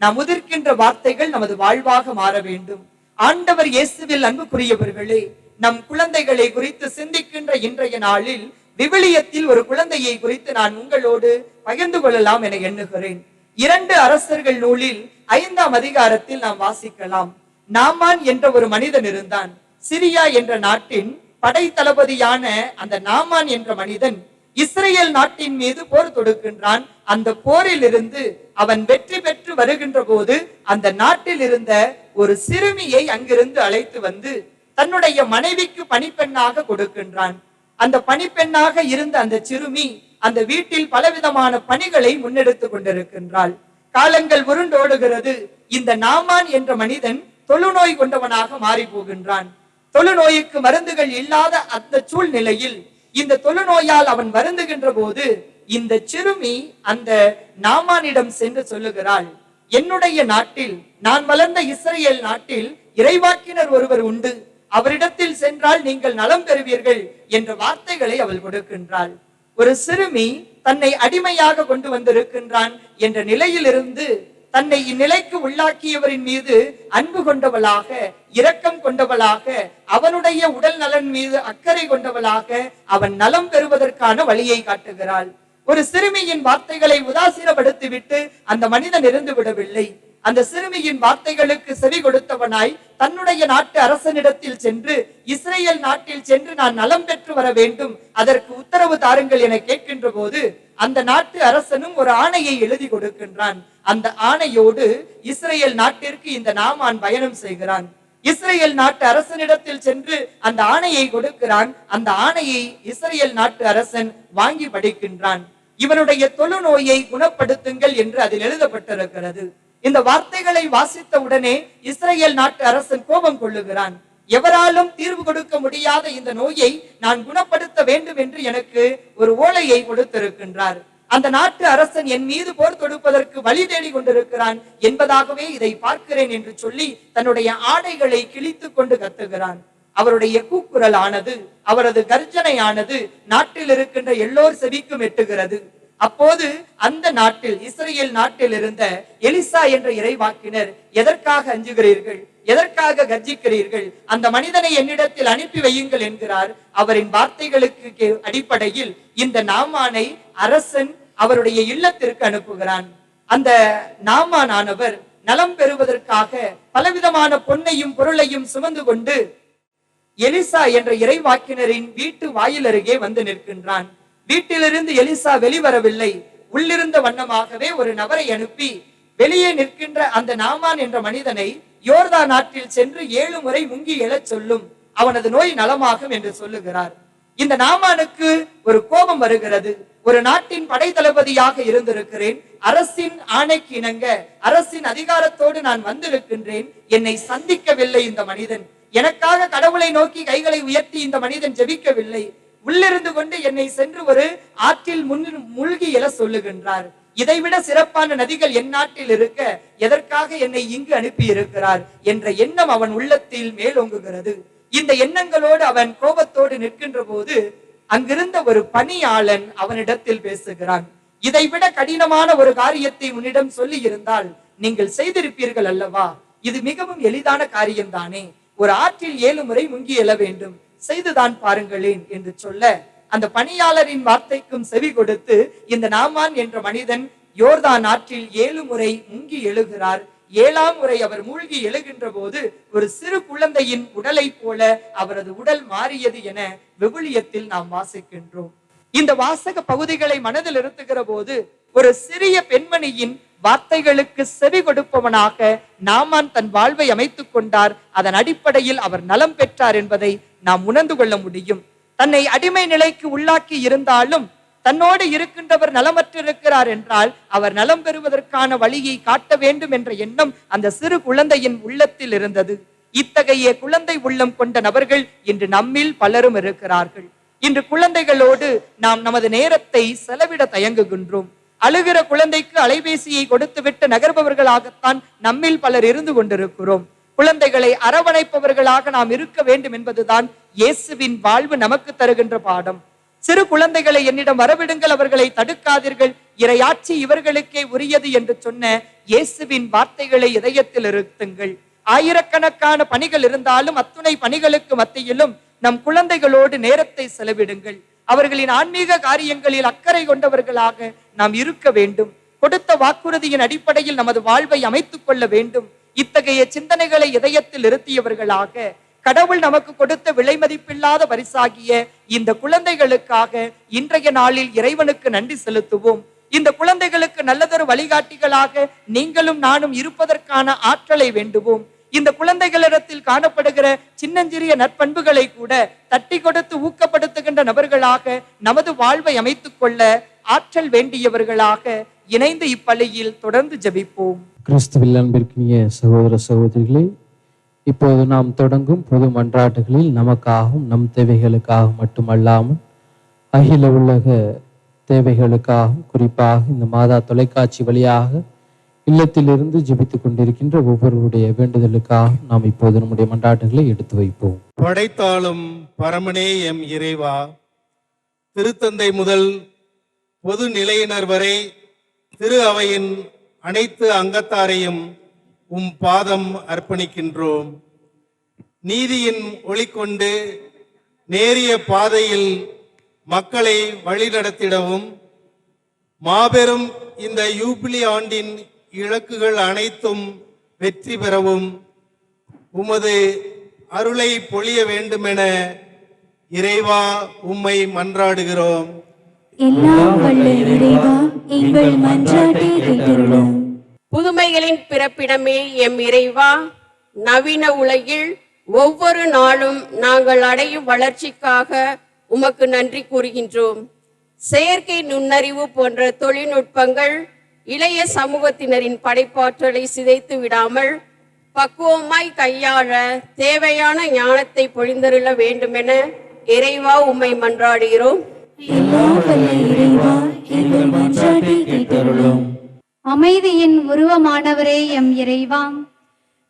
நாம் உதிர்க்கின்ற வார்த்தைகள் நமது வாழ்வாக மாற வேண்டும். ஆண்டவர் இயேசுவில் அன்புக்குரியவர்களே, நம் குழந்தைகளை குறித்து சிந்திக்கின்ற இன்றைய நாளில் விவிலியத்தில் ஒரு குழந்தையை குறித்து நான் உங்களோடு பகிர்ந்து கொள்ளலாம் என எண்ணுகிறேன். 2 அரசர்கள் நூலில் 5ஆம் அதிகாரத்தில் நாம் வாசிக்கலாம். நாமான் என்ற ஒரு மனிதன் இருந்தான். சிரியா என்ற நாட்டின் படை தளபதியான அந்த நாமான் என்ற மனிதன் இஸ்ரேல் நாட்டின் மீது போர் தொடுக்கின்றான். அந்த போரில் இருந்து அவன் வெற்றி பெற்று வருகின்ற போது அந்த நாட்டில் இருந்த ஒரு சிறுமியை அங்கிருந்து அழைத்து வந்து தன்னுடைய மனைவிக்கு பணிப்பெண்ணாக கொடுக்கின்றான். அந்த பணிப்பெண்ணாக இருந்த அந்த சிறுமி அந்த வீட்டில் பலவிதமான பணிகளை முன்னெடுத்துக் கொண்டிருக்கின்றாள். காலங்கள் உருண்டோடுகிறது. இந்த நாமான் என்ற மனிதன் தொழுநோய் கொண்டவனாக மாறி போகின்றான். தொழுநோய்க்கு மருந்துகள் இல்லாத அந்த சூழ்நிலையில் இந்த தொழுநோயால் அவன் வருந்துகின்ற போது இந்த சிறுமி அந்த நாமானிடம் சென்று சொல்லுகிறாள், என்னுடைய நாட்டில், நான் வளர்ந்த இஸ்ரேல் நாட்டில் இறைவாக்கினர் ஒருவர் உண்டு, அவரிடத்தில் சென்றால் நீங்கள் நலம் பெறுவீர்கள் என்ற வார்த்தைகளை அவள் கொடுக்கின்றாள். ஒரு சிறுமி தன்னை அடிமையாக கொண்டு வந்திருக்கின்றான் என்ற நிலையிலிருந்து தன்னை இந்நிலைக்கு உள்ளாக்கியவரின் மீது அன்பு கொண்டவளாக, இரக்கம் கொண்டவளாக, அவனுடைய உடல் நலன் மீது அக்கறை கொண்டவளாக அவன் நலம் பெறுவதற்கான வழியை காட்டுகிறாள். ஒரு சிறுமியின் வார்த்தைகளை உதாசீனப்படுத்திவிட்டு அந்த மனிதன் இருந்து விடவில்லை. அந்த சிறுமியின் வார்த்தைகளுக்கு செவி கொடுத்தவனாய் தன்னுடைய நாட்டு அரசனிடத்தில் சென்று, இஸ்ரேல் நாட்டில் சென்று நான் நலம் பெற்று வர வேண்டும், அதற்கு உத்தரவு தாருங்கள் என கேட்கின்ற போது அந்த நாட்டு அரசனும் ஒரு ஆணையை எழுதி கொடுக்கின்றான். அந்த ஆணையோடு இஸ்ரேல் நாட்டிற்கு இந்த நாமான் பயணம் செய்கிறான். இஸ்ரேல் நாட்டு அரசனிடத்தில் சென்று அந்த ஆணையை கொடுக்கிறான். அந்த ஆணையை இஸ்ரேல் நாட்டு அரசன் வாங்கி படிக்கின்றான். இவனுடைய தொழுநோயை குணப்படுத்துங்கள் என்று அதில் எழுதப்பட்டிருக்கிறது. இந்த வார்த்தைகளை வாசித்த உடனே இஸ்ரேல் நாட்டு அரசன் கோபம் கொள்ளுகிறான். எவராலும் தீர்வு கொடுக்க முடியாத இந்த நோயை நான் குணப்படுத்த வேண்டும் என்று எனக்கு ஒரு ஓலையை கொடுத்திருக்கின்றார். அந்த நாட்டு அரசன் என் மீது போர் தொடுப்பதற்கு வழி தேடி கொண்டிருக்கிறான் என்பதாகவே இதை பார்க்கிறேன் என்று சொல்லி தன்னுடைய ஆடைகளை கிழித்துக் கொண்டு கத்துகிறான். அவருடைய கூக்குரல் ஆனது, அவரது கர்ஜனை ஆனது நாட்டில் இருக்கின்ற எல்லோர் செவிக்கும் எட்டுகிறது. அப்போது அந்த நாட்டில், இஸ்ரேல் நாட்டில் இருந்த எலிசா என்ற இறைவாக்கினர், எதற்காக அஞ்சுகிறீர்கள், எதற்காக கர்ஜிக்கிறீர்கள், அந்த மனிதனை என்னிடத்தில் அனுப்பி வையுங்கள் என்கிறார். அவரின் வார்த்தைகளுக்கு அடிப்படையில் இந்த நாமானை அரசன் அவருடைய இல்லத்திற்கு அனுப்புகிறான். அந்த நாமானானவர் நலம் பெறுவதற்காக பலவிதமான பொன்னையும் பொருளையும் சுமந்து கொண்டு எலிசா என்ற இறைவாக்கினரின் வீட்டு வாயில் அருகே வந்து நிற்கின்றான். வீட்டிலிருந்து எலிசா வெளிவரவில்லை. உள்ளிருந்த வண்ணமாகவே ஒரு நபரை அனுப்பி வெளியே நிற்கின்ற அந்த நாமான் என்ற மனிதனை யோர்தா நாட்டில் சென்று 7 முறை முங்கி எழச் சொல்லும், அவனது நோய் நலமாகும் என்று சொல்லுகிறார். இந்த நாமானுக்கு ஒரு கோபம் வருகிறது. ஒரு நாட்டின் படை தளபதியாக இருந்திருக்கிறேன், அரசின் ஆணைக்கு இணங்க அரசின் அதிகாரத்தோடு நான் வந்திருக்கின்றேன், என்னை சந்திக்கவில்லை இந்த மனிதன், எனக்காக கடவுளை நோக்கி கைகளை உயர்த்தி இந்த மனிதன் ஜெபிக்கவில்லை, உள்ளிருந்து கொண்டு என்னை சென்று ஒரு ஆற்றில் மூழ்கி எழ சொல்லுகின்றார். இதைவிட சிறப்பான நதிகள் என் நாட்டில் இருக்க எதற்காக என்னை இங்கு அனுப்பி இருக்கிறார் என்ற எண்ணம் அவன் உள்ளத்தில் மேலோங்குகிறது. இந்த எண்ணங்களோடு அவன் கோபத்தோடு நிற்கின்ற போது அங்கிருந்த ஒரு பணியாளன் அவனிடத்தில் பேசுகிறான். இதைவிட கடினமான ஒரு காரியத்தை உன்னிடம் சொல்லி இருந்தால் நீங்கள் செய்திருப்பீர்கள் அல்லவா, இது மிகவும் எளிதான காரியம்தானே, ஒரு ஆற்றில் 7 முறை முங்கி எழ வேண்டும், செய்துதான் பாருங்களேன் என்று சொல்ல, அந்த பணியாளரின் வார்த்தைக்கும் செவி கொடுத்து இந்த நாமான் என்ற மனிதன் யோர்தான் ஆற்றில் 7 முறை முங்கி எழுகிறார். 7ஆம் முறை அவர் மூழ்கி எழுகின்ற போது ஒரு சிறு குழந்தையின் உடலை போல அவரது உடல் மாறியது என விவிலியத்தில் நாம் வாசிக்கின்றோம். இந்த வாசக பகுதிகளை மனதில் இருத்துகிற போது ஒரு சிறிய பெண்மணியின் வார்த்தைகளுக்கு செவி கொடுப்பவனாக நாமான் தன் வாழ்வை அமைத்துக் கொண்டார். அதன் அடிப்படையில் அவர் நலம் பெற்றார் என்பதை நாம் உணர்ந்து கொள்ள முடியும். தன்னை அடிமை நிலைக்கு உள்ளாக்கி இருந்தாலும் தன்னோடு இருக்கின்றவர் நலமற்றிருக்கிறார் என்றால் அவர் நலம் பெறுவதற்கான வழியை காட்ட வேண்டும் என்ற எண்ணம் அந்த சிறு குழந்தையின் உள்ளத்தில் இருந்தது. இத்தகைய குழந்தை உள்ளம் கொண்ட நபர்கள் இன்று நம்மில் பலரும் இருக்கிறார்கள். இன்று குழந்தைகளோடு நாம் நமது நேரத்தை செலவிட தயங்குகின்றோம். அழுகிற குழந்தைக்கு அலைபேசியை கொடுத்துவிட்டு நகர்பவர்களாகத்தான் நம்மில் பலர் இருந்து கொண்டிருக்கிறோம். குழந்தைகளை அரவணைப்பவர்களாக நாம் இருக்க வேண்டும் என்பதுதான் இயேசுவின் வாழ்வு நமக்கு தருகின்ற பாடம். சிறு குழந்தைகளை என்னிடம் வரவிடுங்கள், அவர்களை தடுக்காதீர்கள், இறையாட்சி இவர்களுக்கே உரியது என்று சொன்ன இயேசுவின் வார்த்தைகளை இதயத்தில் இருத்துங்கள். ஆயிரக்கணக்கான பணிகள் இருந்தாலும் அத்துணை பணிகளுக்கு மத்தியிலும் நம் குழந்தைகளோடு நேரத்தை செலவிடுங்கள். அவர்களின் ஆன்மீக காரியங்களில் அக்கறை கொண்டவர்களாக நாம் இருக்க வேண்டும். கொடுத்த வாக்குறுதியின் அடிப்படையில் நமது வாழ்வை அமைத்துக் கொள்ள வேண்டும். இத்தகைய சிந்தனைகளை இதயத்தில் இருத்தியவர்களாக கடவுள் நமக்கு கொடுத்த விலை மதிப்பில்லாத பரிசாகிய இந்த குழந்தைகளுக்காக இன்றைய நாளில் இறைவனுக்கு நன்றி செலுத்துவோம். இந்த குழந்தைகளுக்கு நல்லதொரு வழிகாட்டிகளாக நீங்களும் நானும் இருப்பதற்கான ஆற்றலை வேண்டுவோம். இந்த குழந்தைகளிடத்தில் காணப்படுகிற சின்னஞ்சிறிய நற்பண்புகளை கூட தட்டி கொடுத்து ஊக்கப்படுத்துகின்ற நபர்களாக நமது வாழ்வை அமைத்துக் கொள்ள ஆற்றல் வேண்டியவர்களாக இணைந்து இப்பள்ளியில் தொடர்ந்து ஜெபிப்போம். கிறிஸ்துவில் அன்பிற்கினிய சகோதர சகோதரிகளே, இப்போது நாம் தொடங்கும் பொது மன்றாட்டுகளில் நமக்காகவும் நம் தேவைகளுக்காகவும் மட்டுமல்லாமல் அகில உலக தேவைகளுக்காகவும், குறிப்பாக இந்த மாதா தொலைக்காட்சி வழியாக இல்லத்திலிருந்து ஜெபித்துக் கொண்டிருக்கின்ற ஒவ்வொருவருடைய வேண்டுதலுக்காக நாம் இப்போது நம்முடைய மன்றாட்டுகளை எடுத்து வைப்போம். படைத்தாளும் பரமனே எம் இறைவா, திருத்தந்தை முதல் பொது நிலையினர் வரை திரு அவையின் அனைத்து அங்கத்தாரையும் உம் பாதம் அர்ப்பணிக்கின்றோம். நீதியின் ஒளி கொண்டு நேரிய பாதையில் மக்களை வழிநடத்திடவும், மாபெரும் இந்த யூபிலி ஆண்டின் இலக்குகள் அனைத்தும் வெற்றி பெறவும் உமது அருளை பொழிய வேண்டுமென இறைவா உம்மை மன்றாடுகிறோம். எல்லாம் வல்ல இறைவா, எங்கள் மன்றாட்டை கேட்டருளும். புதுமைகளின் பிறப்பிடமே எம் இறைவா, நவீன உலகில் ஒவ்வொரு நாளும் நாங்கள் அடையும் வளர்ச்சிக்காக உமக்கு நன்றி கூறுகின்றோம். செயற்கை நுண்ணறிவு போன்ற தொழில்நுட்பங்கள் இளைய சமூகத்தினரின் படைப்பாற்றலை சிதைத்து விடாமல் பக்குவமாய் கையாள தேவையான ஞானத்தை பொழிந்தருள வேண்டுமென இறைவா உம்மை மன்றாடுகிறோம். எல்லாம் வல்ல இறைவா, எங்கள் மன்றாட்டை கேட்டருளும். அமைதியின் உருவமானவரே எம் இறைவா,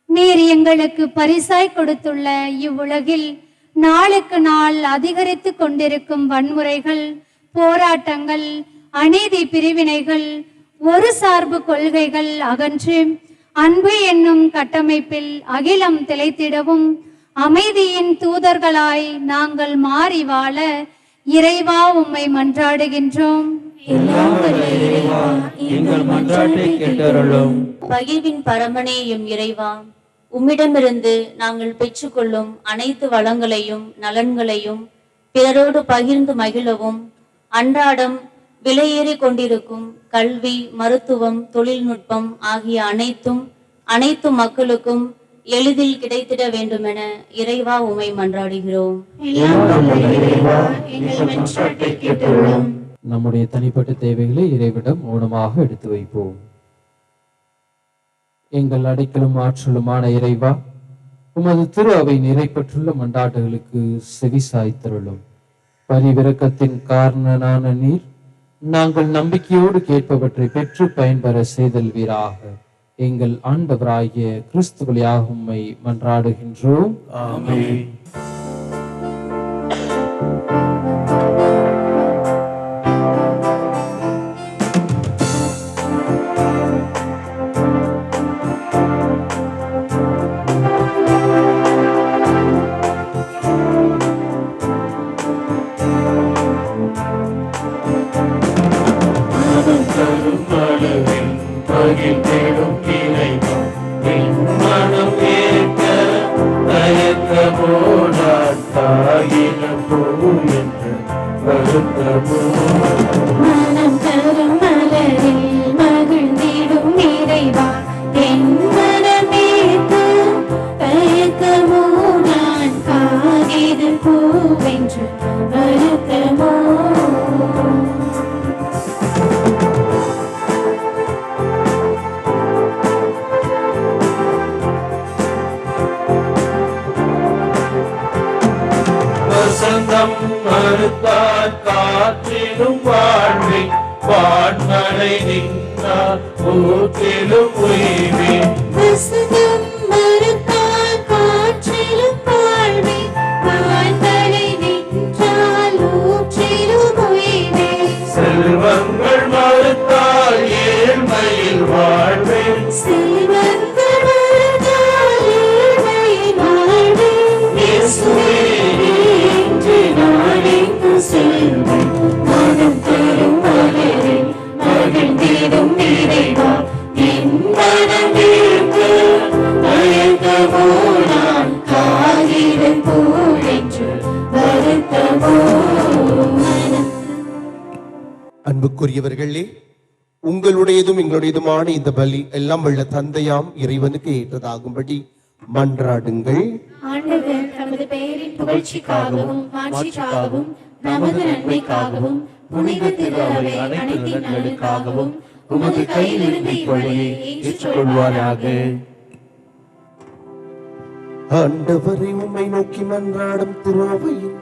நீர் எங்களுக்கு பரிசாய் கொடுத்துள்ள இவ்வுலகில் நாளுக்கு நாள் அதிகரித்து கொண்டிருக்கும் வன்முறைகள், போராட்டங்கள், அநீதி பிரிவினைகள், ஒரு சார்பு கொள்கைகள் அகன்று அன்பு என்னும் கட்டமைப்பில் அகிலம் திளைத்திடவும் அமைதியின் தூதர்களாய் நாங்கள் மாறி வாழ இறைவா உம்மை மன்றாடுகின்றோம். எல்லாம் வல்ல இறைவா, எங்கள் மன்றாட்டை கேட்டருளும். பகிர்வின் பரமனே எம் இறைவா, உம்மிடமிருந்து நாங்கள் பெற்றுக்கொள்ளும் அனைத்து வளங்களையும் நலன்களையும் பிறரோடு பகிர்ந்து மகிழவும், அன்றாடம் விலையேறி கொண்டிருக்கும் கல்வி, மருத்துவம், தொழில்நுட்பம் ஆகிய அனைத்து மக்களுக்கும் எளிதில் கிடைத்திட வேண்டுமென இறைவா உம்மை மன்றாடுகிறோம். நம்முடைய தனிப்பட்ட தேவைகளை இறைவிடம் மௌனமாக எடுத்து வைப்போம். எங்கள் அடைக்கலும் ஆற்றலுமான இறைவா, உமது திரு அவை நிறைப்பற்றுள்ள மன்றாட்டுகளுக்கு செவி சாய்த்தருளும். பரிவிரக்கத்தின் காரணனான நீர் நாங்கள் நம்பிக்கையோடு கேட்பவற்றை பெற்று பயன்பெற செய்தல்வீராக. எங்கள் ஆண்டவராகிய கிறிஸ்து வழியாக உம்மை மன்றாடுகின்றோம். ஆமென். மனம் தரும் மலரில் மகிழ்ந்திடும் இறைவா, என் மனமேற்கு தயக்கமோ, நான் காகித பூவென்று வருத்தமோ. வசந்தம் மறுத்தார் காற்றிலும் வாழ்வே, வான்மழை நின்றார் ஊற்றிலும் உய்வே. வசந்தம் மறுத்தால் காற்றிலும் வாழ்வே, வான்மழை நின்றால் ஊற்றிலும் உய்வே. செல்வங்கள் மறுத்தால் ஏழ்மையில் வாழ்வே, செல்வங்கள் மறுத்தால் ஏழ்மையில் வாழ்வே. இயேசுவே, இன்று நான் எங்கு செல்வேன்? மனம் தரும் மலரில் மகிழ்ந்திடும் இறைவா, என் மனமேற்கு தயக்கமோ, நான் காகித அன்புக்குரியவர்களே, உங்களுடையதும் எங்களுடையதுமான இந்த பலி எல்லாம் உள்ள தந்தையாம் இறைவனுக்கு ஏற்றதாகும்படி மன்றாடுங்கள். ஆண்டவர் தமது பெயரின் புகழ்ச்சிக்காகவும் மாட்சிக்காகவும் நமது நன்மைக்காகவும் புனித திரு அவை அனைத்தின் நலனுக்காகவும் உமது கையிலிருந்து இப்பொழுது ஏற்றுக்கொள்வாராக. ஆண்டவரை உம்மை நோக்கி மன்றாடும் திரு அவையின்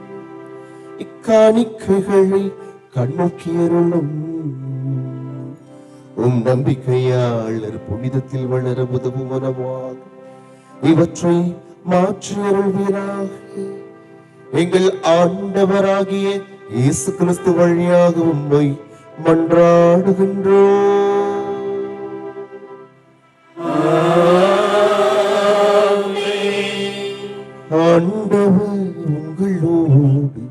இக்காணிக்கைகளை கண்ணோக்கி அருளும். உம் நம்பிக்கையாளர் புனிதத்தில் வளர உதவுவனவாக இவற்றை மாற்றி அருள்வீராக. எங்கள் ஆண்டவராகிய இயேசு கிறிஸ்து வழியாக உம்மை மன்றாடுகின்றோம். ஆண்டவர் உங்களோடு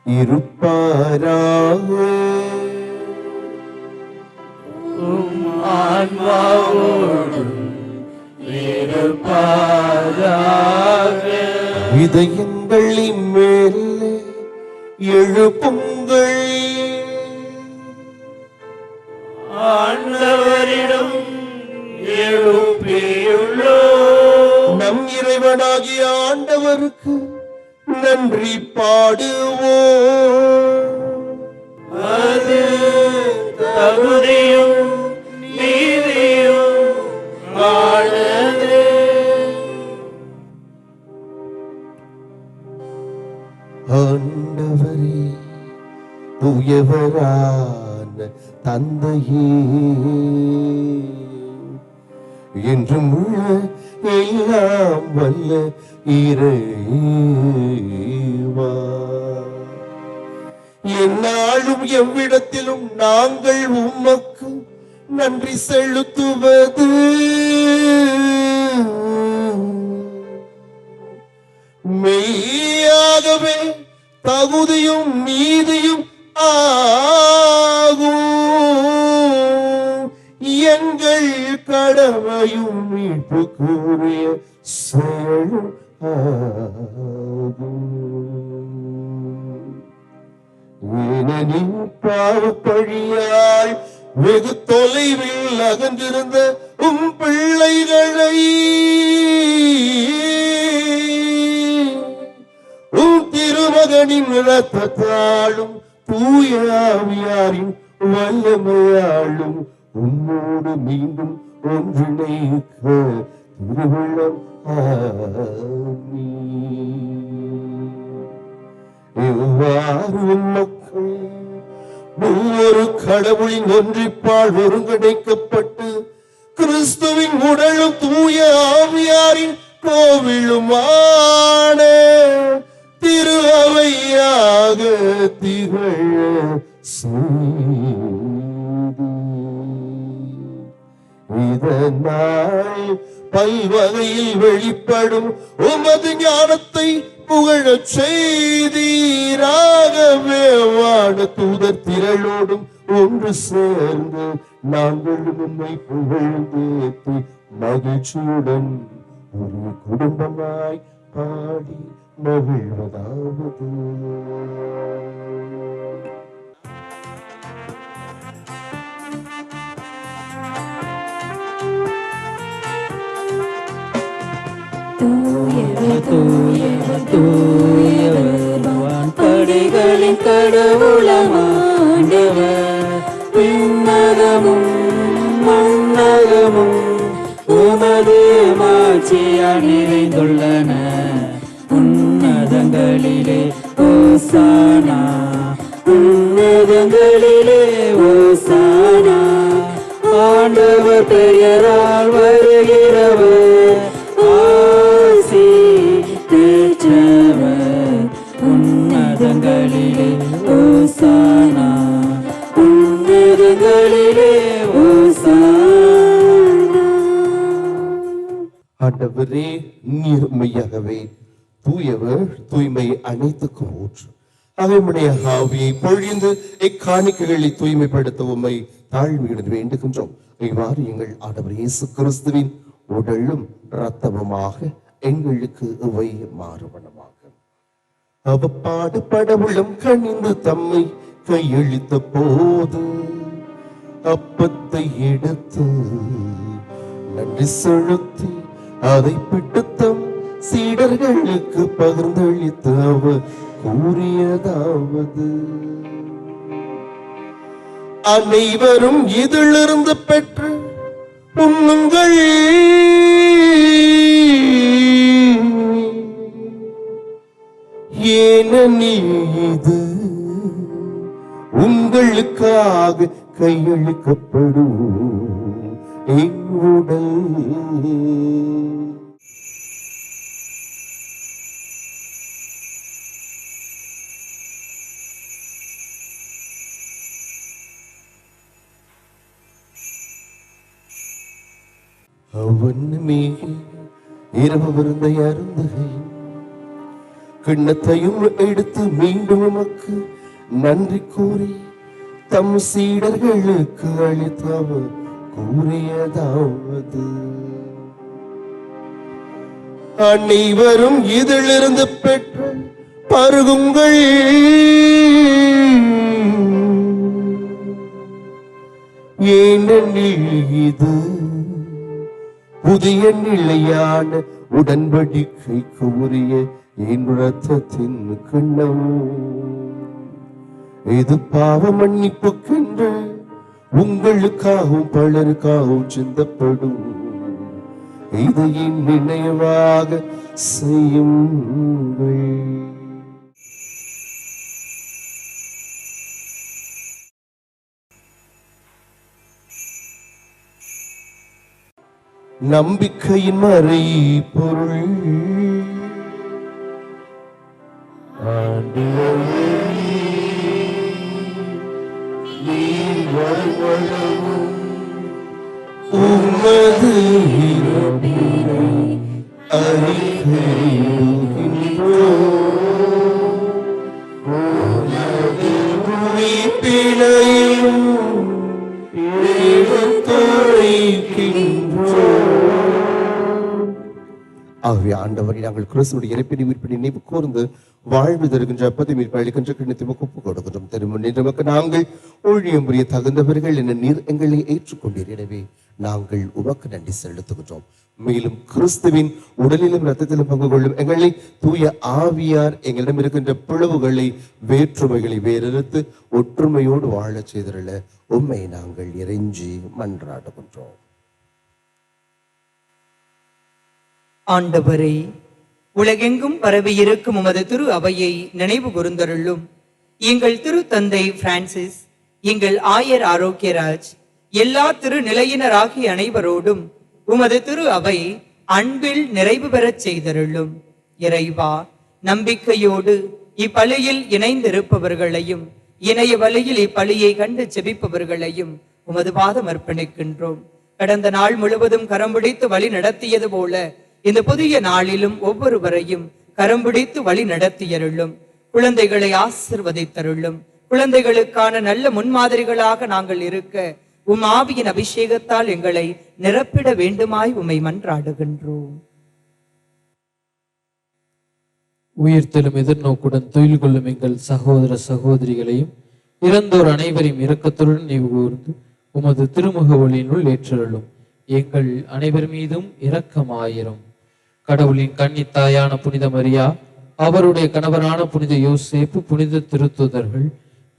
இருப்பாராக. இதயங்களின் மேலே எழுப்புங்கள். ஆண்டவரிடம் எழுப்பியுள்ளோம். நம் இறைவனாகிய ஆண்டவருக்கு நன்றி பாடுவோம். அது தகுதியும் நீதியும் ஆனது. ஆண்டவரே, தூயவரான தந்தையே, என்றும் உள்ள எல்லாம் வல்ல இறைவா, எந்நாளும் எவ்விடத்திலும் நாங்கள் உமக்கு நன்றி செலுத்துவது மெய்யாகவே தகுதியும் நீதியும் ஆகும். எங்கள் கடமையும் மீட்புக்குரிய செயலும் ஆகும். ஏனெனில் பாவப்பழியால் வெகு தொலைவில் அகன்றிருந்த உம் பிள்ளைகளை உம் திருமகனின் இரத்தத்தாலும் தூய ஆவியாரின் வல்லமையாலும் உம்மோடு மீண்டும் ஒன்றிணைக்க திருவுள்ளம் இவ்வாறு மக்கள் ஒவ்வொரு கடவுளின் ஒன்றிப்பால் ஒருங்கிணைக்கப்பட்டு கிறிஸ்துவின் உடலும் தூய ஆவியாரின் கோவிலுமான திரு அவையாக திகழ இதனால் பல்வகையில் வெளிப்படும் உமது ஞானத்தை புகழச் செய்தீராகவே. வான தூதர் திரளோடும் ஒன்று சேர்ந்து நாங்கள் உம்மை புகழ்ந்தேத்தி மகிழ்ச்சியுடன் ஒரு குடும்பமாய் பாடி மகிழ்வதாவது. படைகளின் கடவுளமாண்டவர், விண்ணகமும் மண்ணகமும் உமது மாட்சியால் நிறைந்துள்ளன. உன்னதங்களிலே ஓசானா, உன்னதங்களிலே ஓசானா. ஆண்டவர் பெயரால் வருகிறவர் ஆசி பெற்றவர். உன்னதங்களிலே ஓசானா, உன்னதங்களிலே ஓசானா. ஆண்டவரே, நீர் மெய்யாகவே தூயவர், தூய்மை அனைத்துக்கும் ஊற்று. அவனுடைய ஆவியை பொழிந்து இக்காணிக்கைகளை தூய்மைப்படுத்த உம்மை தாழ்மையுடன் வேண்டுகின்றோம். இவ்வாறு எங்கள் ஆண்டவர் இயேசு கிறிஸ்துவின் உடலும் இரத்தமுமாக எங்களுக்கு இவை மாறுவனமாக. அவ பாடுபட உள்ளம் கனிந்து தம்மை கையளித்த போது அப்பத்தை எடுத்து நன்றி செலுத்தி அதை பிட்டு தம் சீடர்களுக்கு பகிர்ந்தளித்து அவர் கூறியதாவது, அனைவரும் இதிலிருந்து பெற்று உண்ணுங்கள், ஏனெனில் இது உங்களுக்காக கையளிக்கப்படும் என் உடல். அவன் மீது இரவு விருந்தை அருந்துகையும் கிண்ணத்தையும் எடுத்து மீண்டும் உமக்கு நன்றி கூறி தம் சீடர்களுக்கு அளித்தவர் கூறியதாவது, அனைவரும் இதிலிருந்து பெற்று பருகுங்கள், ஏனெனில் இது புதிய நிலையான உடன்படிக்கைக்கு உரிய என் இரத்தத்தின் கிண்ணம். இது பாவ மன்னிப்புக்கென்று உங்களுக்காகவும் பலருக்காகவும் சிந்தப்படும். இதை என் நினைவாக செய்யுங்கள். நம்பிக்கையின் மறை பொருள், உமது ஆகவே ஆண்டவரை நாங்கள் கிறிஸ்துவுடைய இறப்பினை உயிர்ப்பினை நினைவு கூர்ந்து வாழ்வு தருகின்ற அப்பத்தை மீட்பு அளிக்கின்ற கிண்ணத்தை ஒப்பு கொடுக்கின்றோம். திரும்ப நமக்கு நாங்கள் ஊழியம் புரிய தகுந்தவர்கள் என நீர் எங்களை ஏற்றுக்கொண்டீர். எனவே நாங்கள் உமக்கு நன்றி செலுத்துகின்றோம். மேலும் கிறிஸ்துவின் உடலிலும் இரத்தத்திலும் பங்கு கொள்ளும் எங்களை தூய ஆவியார் எங்களிடம் இருக்கின்ற பிளவுகளை வேற்றுமைகளை வேறறுத்து ஒற்றுமையோடு வாழச் செய்திருள்ள உம்மை நாங்கள் இறைஞ்சி மன்றாடுகின்றோம். ஆண்டவரே, உலகெங்கும் பரவி இருக்கும் உமது திரு அவையை நினைவு கூர்ந்தருளும். எங்கள் திரு தந்தை பிரான்சிஸ், எங்கள் ஆயர் ஆரோக்கியராஜ், எல்லா திரு நிலையினராகிய அனைவரோடும் உமது திரு அவை அன்பில் நிறைவு பெறச் செய்தருளும். இறைவா, நம்பிக்கையோடு இப்பலியில் இணைந்திருப்பவர்களையும் இணைய வழியில் இப்பலியை கண்டு செபிப்பவர்களையும் உமது பாதம் அர்ப்பணிக்கின்றோம். கடந்த நாள் முழுவதும் கரம் பிடித்து வழி நடத்தியது போல இந்த புதிய நாளிலும் ஒவ்வொருவரையும் கரம் பிடித்து வழி நடத்தியருளும். குழந்தைகளை ஆசிர்வதித்தருளும். குழந்தைகளுக்கான நல்ல முன்மாதிரிகளாக நாங்கள் இருக்க உம் ஆவியின் அபிஷேகத்தால் எங்களை நிரப்பிட வேண்டுமாய் உம்மை மன்றாடுகின்றோம். உயிர்த்தெழும் எதிர்நோக்குடன் தொழில் கொள்ளும் எங்கள் சகோதர சகோதரிகளையும் இறந்தோர் அனைவரையும் இரக்கத்துடன் நினைவு கூர்ந்து உமது திருமுக ஒளியினுள் ஏற்றருளும். எங்கள் அனைவர் மீதும் இரக்கமாயிரும். கடவுளின் கன்னித்தாயான புனித மரியா, அவருடைய கணவரான புனித யோசேப்பு, புனித திருத்தூதர்கள்,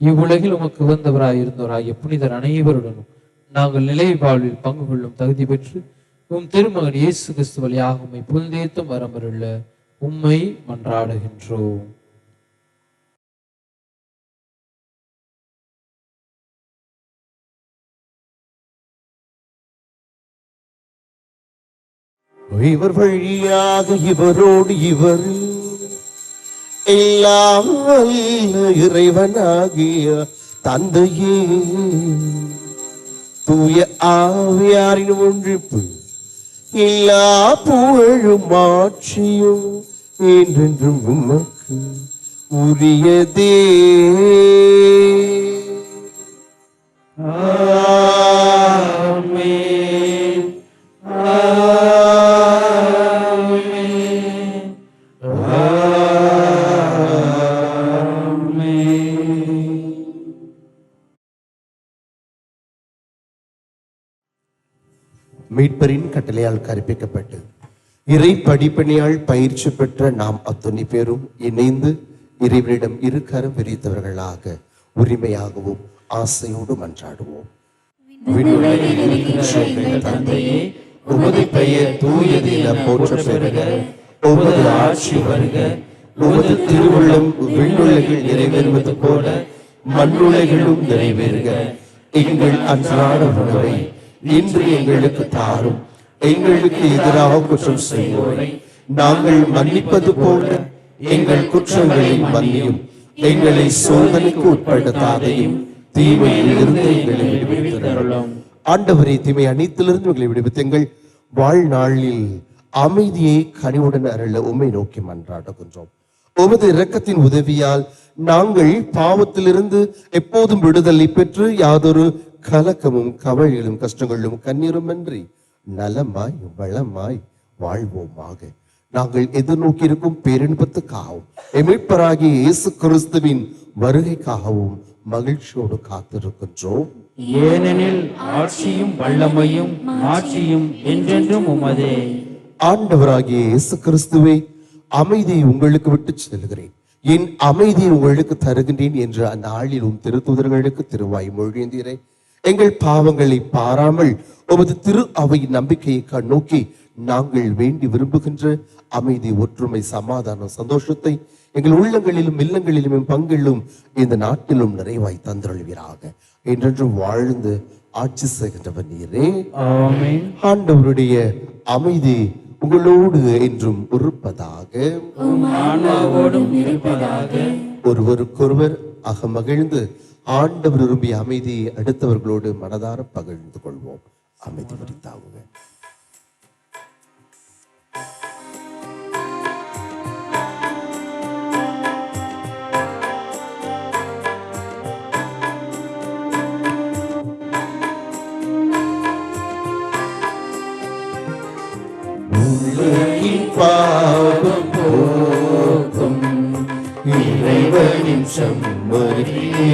இவ்வுலகில் உமக்கு உகந்தவராயிருந்தோராகிய புனிதர் அனைவருடனும் நாங்கள் நிலை வாழ்வில் பங்கு கொள்ளும் தகுதி பெற்று உம் திருமகன் இயேசு கிறிஸ்து வழியாக உம்மை புகழ்ந்தேத்தும் வரமருள்ள உம்மை மன்றாடுகின்றோம். இவர் வழியாக இவரோடு இவர் எல்லாம் வல்ல இறைவனாகிய தந்தையே, தூய ஆவியாரின் ஒன்றிப்பு எல்லா புகழும் ஆட்சியும் என்றென்றும் உமக்கு உரியதே. ஆமென். மீட்பரின் கட்டளையால் கற்பிக்கப்பட்டு இறை படிப்பணியால் பயிற்சி பெற்ற நாம் அத்துணை பேரும் இணைந்து இறைவனிடம் இரு கரம் விரித்தவர்களாக உரிமையாகவும் ஆசையோடு மன்றாடுவோம். தந்தையே, உமது பெயர் தூயது என போற்ற பெறுக. உமது ஆட்சி வருக. உமது திருவுள்ளம் விண்ணுலகில் நிறைவேறுவது போல மண்ணுலகிலும் நிறைவேறுக. எங்கள் அன்றாட உணவை இன்று எங்களுக்கு தாரும். எங்களுக்கு எதிராக குற்றம் செய்வோரை நாங்கள் மன்னிப்பது போல எங்கள் குற்றங்களை மன்னியும். எங்களை சோதனைக்கு உட்படுத்தாதையும் தீமையில் இருந்து எங்களை விடுவித்தருளும். ஆண்டவரே, தீமை அனைத்திலிருந்து எங்களை விடுவித்து எங்கள் வாழ்நாளில் அமைதியை கனிவுடன் அருள உம்மை நோக்கி மன்றாடுகின்றோம். உமது இரக்கத்தின் உதவியால் நாங்கள் பாவத்திலிருந்து எப்போதும் விடுதலை பெற்று யாதொரு கலக்கமும் கவலைகளும் கஷ்டங்களும் கண்ணீருமின்றி நலமாய் வளமாய் வாழ்வோமாக. நாங்கள் எதிர்நோக்கி இருக்கும் பேரின்பத்துக்காகவும் மீட்பராகிய இயேசு கிறிஸ்துவின் வருகைக்காகவும் மகிழ்ச்சியோடு காத்திருக்கின்றோம். ஏனெனில் ஆட்சியும் வல்லமையும் ஆட்சியும் என்றென்றும் உமதே. ஆண்டவராகிய இயேசு கிறிஸ்துவே, அமைதியை உங்களுக்கு விட்டு செல்கிறேன், என் அமைதியை உங்களுக்கு தருகின்றேன் என்று அந்நாளிலும் திருத்தூதர்களுக்கு திருவாய் மொழியந்தீரே. எங்கள் பாவங்களை பாராமல் உமது திரு அவை நம்பிக்கையை கண்ணோக்கி நாங்கள் வேண்டி விரும்புகின்ற அமைதி, ஒற்றுமை, சமாதானம், சந்தோஷத்தை எங்கள் உள்ளங்களிலும் இல்லங்களிலும் பங்கிலும் இந்த நாட்டிலும் நிறைவாய் தந்தருள்வீராக. என்றென்றும் வாழ்ந்து ஆட்சி செய்கின்றவர் நீரே. ஆமென். ஆண்டவருடைய அமைதி உங்களோடு என்றும் இருப்பதாக. ஒருவருக்கொருவர் அகமகிழ்ந்து ஆண்டவர் விரும்பிய அமைதியை அடுத்தவர்களோடு மனதார பகிர்ந்து கொள்வோம். அமைதி குறித்தாகுங்க. பாவம் போகும் இறைவனின் செம்மறியே,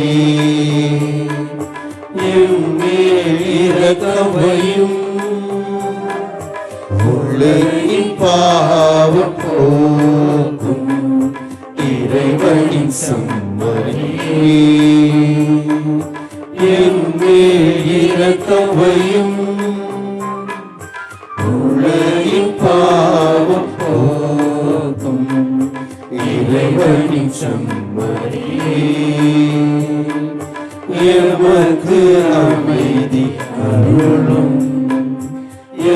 எம்மேல் இரக்கமையும். உலகின் பாவம் போகும் இறைவனின் செம்மறியே, எம்மேல் இரக்கமையும். உலகின் பாவம் போகும் இறைவனின் செம்மறியே, எமக்கு அமைதி அருளும்,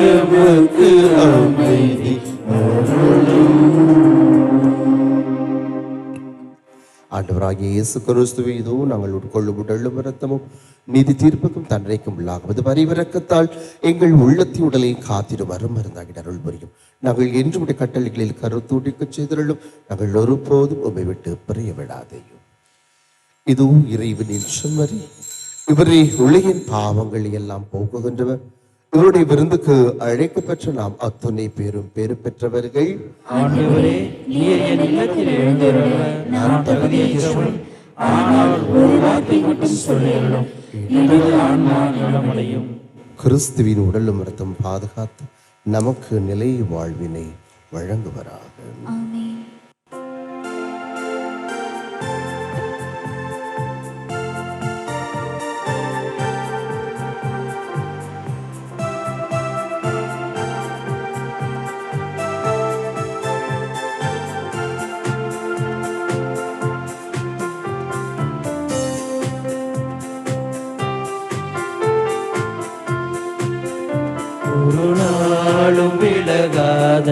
எமக்கு அமைதி அருளும். ஆண்டவராகிய இயேசு கிறிஸ்துவே, இதோ நாங்கள் உட்கொள்ளும் உடலும் இரத்தமும் நீதி தீர்ப்புக்கும் தண்டனைக்கும் உள்ளாகுவது பரிவிரக்கத்தால் எங்கள் உள்ளத்தின் உடலை காத்திடும் வரும் மருந்தாகிட அருள் புரியும். நாங்கள் என்றுடைய கட்டளைகளில் கருத்தூடிக்க செய்தருளும். நாங்கள் ஒருபோதும் உம்மை விட்டு பிரிய விடாதையும். இது இறைவனின் செம்மறி, இவரே உலகின் பாவங்களை எல்லாம் போக்குகின்றவர். இவருடைய விருந்துக்கு அழைக்கப்பெற்ற நாம் அத்துணை பேரும் பேறு பெற்றவர்கள். ஆண்டவரே, நீர் என் இல்லத்தில் எழுந்தருள நான் தகுதியற்றவன். ஆனால் ஒரு வார்த்தை மட்டும் சொல்லியருளும், எனது ஆன்மா நலமடையும். கிறிஸ்துவின் உடலும் இரத்தம் பாதுகாத்து நமக்கு நிலை வாழ்வினை வழங்குவராக. ஆமென். ஒரு நாளும் விலகாத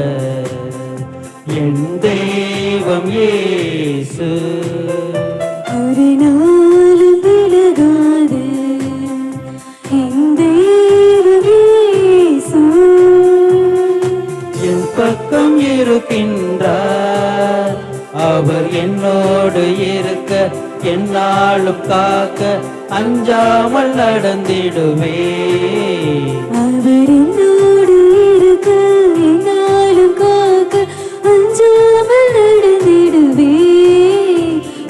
என் தெய்வம் இயேசு, ஒரு நாளும் விலகாத என் தெய்வம் இயேசு, என் பக்கம் இருக்கின்றார். அவர் என்னோடு இருக்க, என்னாலும் காக்க, அஞ்சாமல் நடந்திடுவே. அவர் என்னோடு இருக்க, என்னாலும் காக்க, அஞ்சாமல் நடந்திடுவே.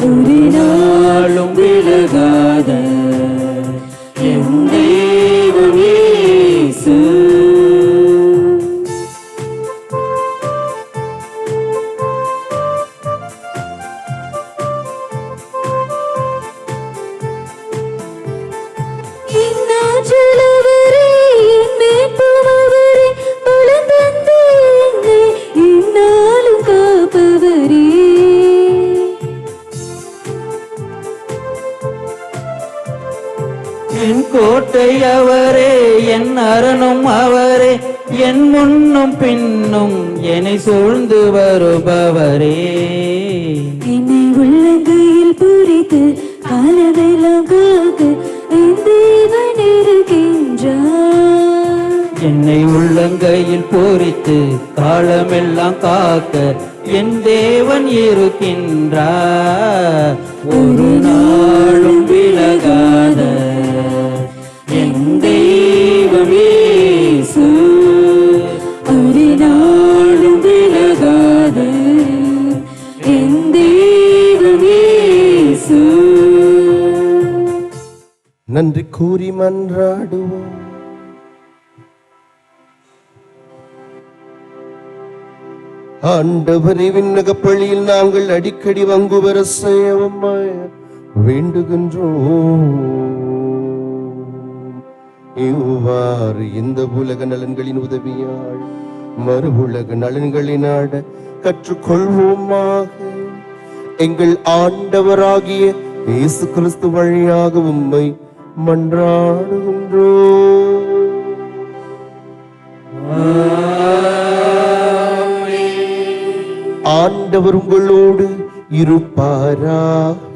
ஒரு நாளும் விலகாத என் தெய்வம் இயேசு. என் கோட்டை அவரே, என் அரணும் அவரே, என் முன்னும் பின்னும் என்னை சூழ்ந்து வருபவரே. என்னை உள்ளங்கையில் பூரித்து காலமெல்லாம் காக்க என் தேவன் இருக்கின்றார். என்னை உள்ளங்கையில் பூரித்து காலமெல்லாம் காக்க என் தேவன் இருக்கின்றார். ஒரு நாளும் விலகாத என் தெய்வம் இயேசு, ஒரு நாளும் விலகாத என் தெய்வம் இயேசு. நன்றி கூறி மன்றாடுவோம். ஆண்டவரே, விண்ணக பள்ளியில் நாங்கள் அடிக்கடி வங்கு வர செய்யவும் வேண்டுகின்றோம். இவ்வாறு இந்த உலக நலன்களின் உதவியால் மறு உலக நலன்களை நாட கற்றுக்கொள்வோமாக. எங்கள் ஆண்டவராகிய இயேசு கிறிஸ்து வழியாக உம்மை மன்றாடுகின்றோம். ஆண்டவர் உங்களோடு இருப்பாராக.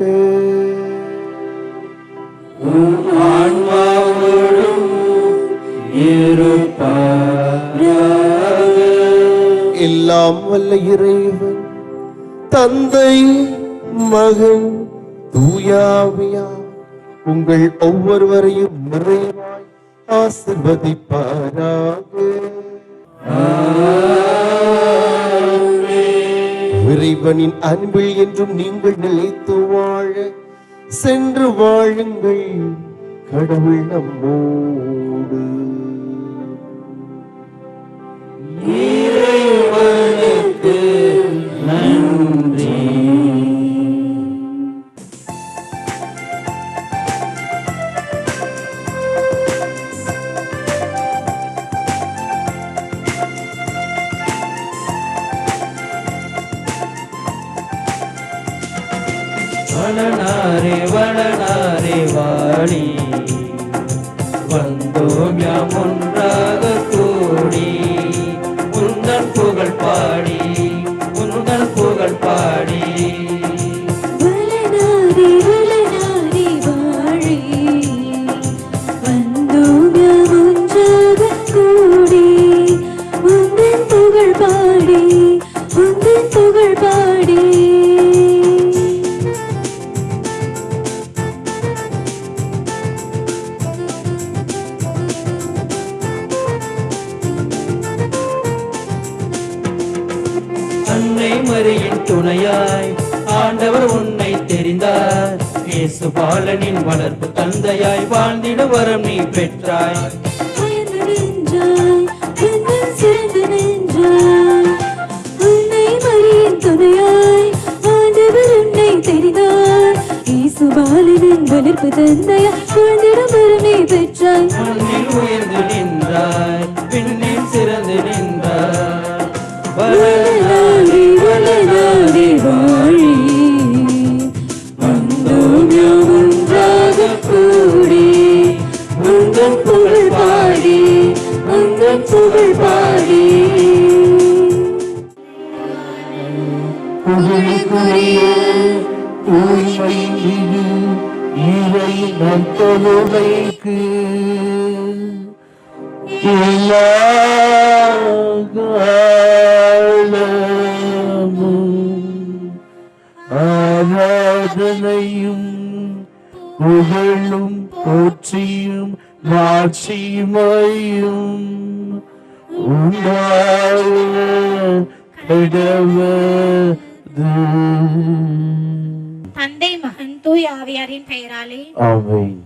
எல்லாம் வல்ல இறைவன் தந்தை, மகன், தூயாவியா உங்கள் ஒவ்வொருவரையும் நிறைவாய் ஆசீர்வதிப்பாராக. இறைவனின் அன்பில் என்றும் நீங்கள் நிலைத்து வாழ சென்று வாழுங்கள். கடவுள் நம்மோடு. இறைவனுக்கு நன்றி. வளனாரே வளனாரே வாழி, வந்தோம் யாம் ஒன்றாக கூடி, உந்தன் புகழ் பாடி, உந்தன் புகழ் பாடி. வளனாரே வளனாரே வாழி, வந்தோம் யாம் ஒன்றாக கூடி, உந்தன் புகழ் பாடி, உந்தன் புகழ் பாடி. அன்னை மரியின் துணையாய் ஆண்டவர் உன்னை தெரிந்தார். இயேசு பாலனின் வளர்ப்பு தந்தையாய் வாழ்ந்திட வரம் நீ பெற்றாய். பயந்து நின்றாய், என்னும் சிறந்து நின்றாய். அன்னை மரியின் துணையாய் ஆண்டவர் உன்னை தெரிந்தார். இயேசு பாலனின் வளர்ப்பு தந்தையாய் வாழ்ந்திட வரம் நீ பெற்றாய். மண்ணில் உயர்ந்து நின்றாய், பின்னில் சிறந்து நின்றாய். வளனாரே வளனாரே வாழி, வந்தோம் யாம் ஒன்றாக கூடி, உந்தன் புகழ் பாடி, உந்தன் புகழ் பாடி. புகழுக்குரிய தூய்மை இது இறை நற்பொழுமைக்கு எல்லா ஆராதனையும் புகழும் போற்றியும் மாட்சிமையும் உண்டாக கிடவது. தந்தை, மகன், தூய் ஆவியாரின் பெயராலே ஆமென்.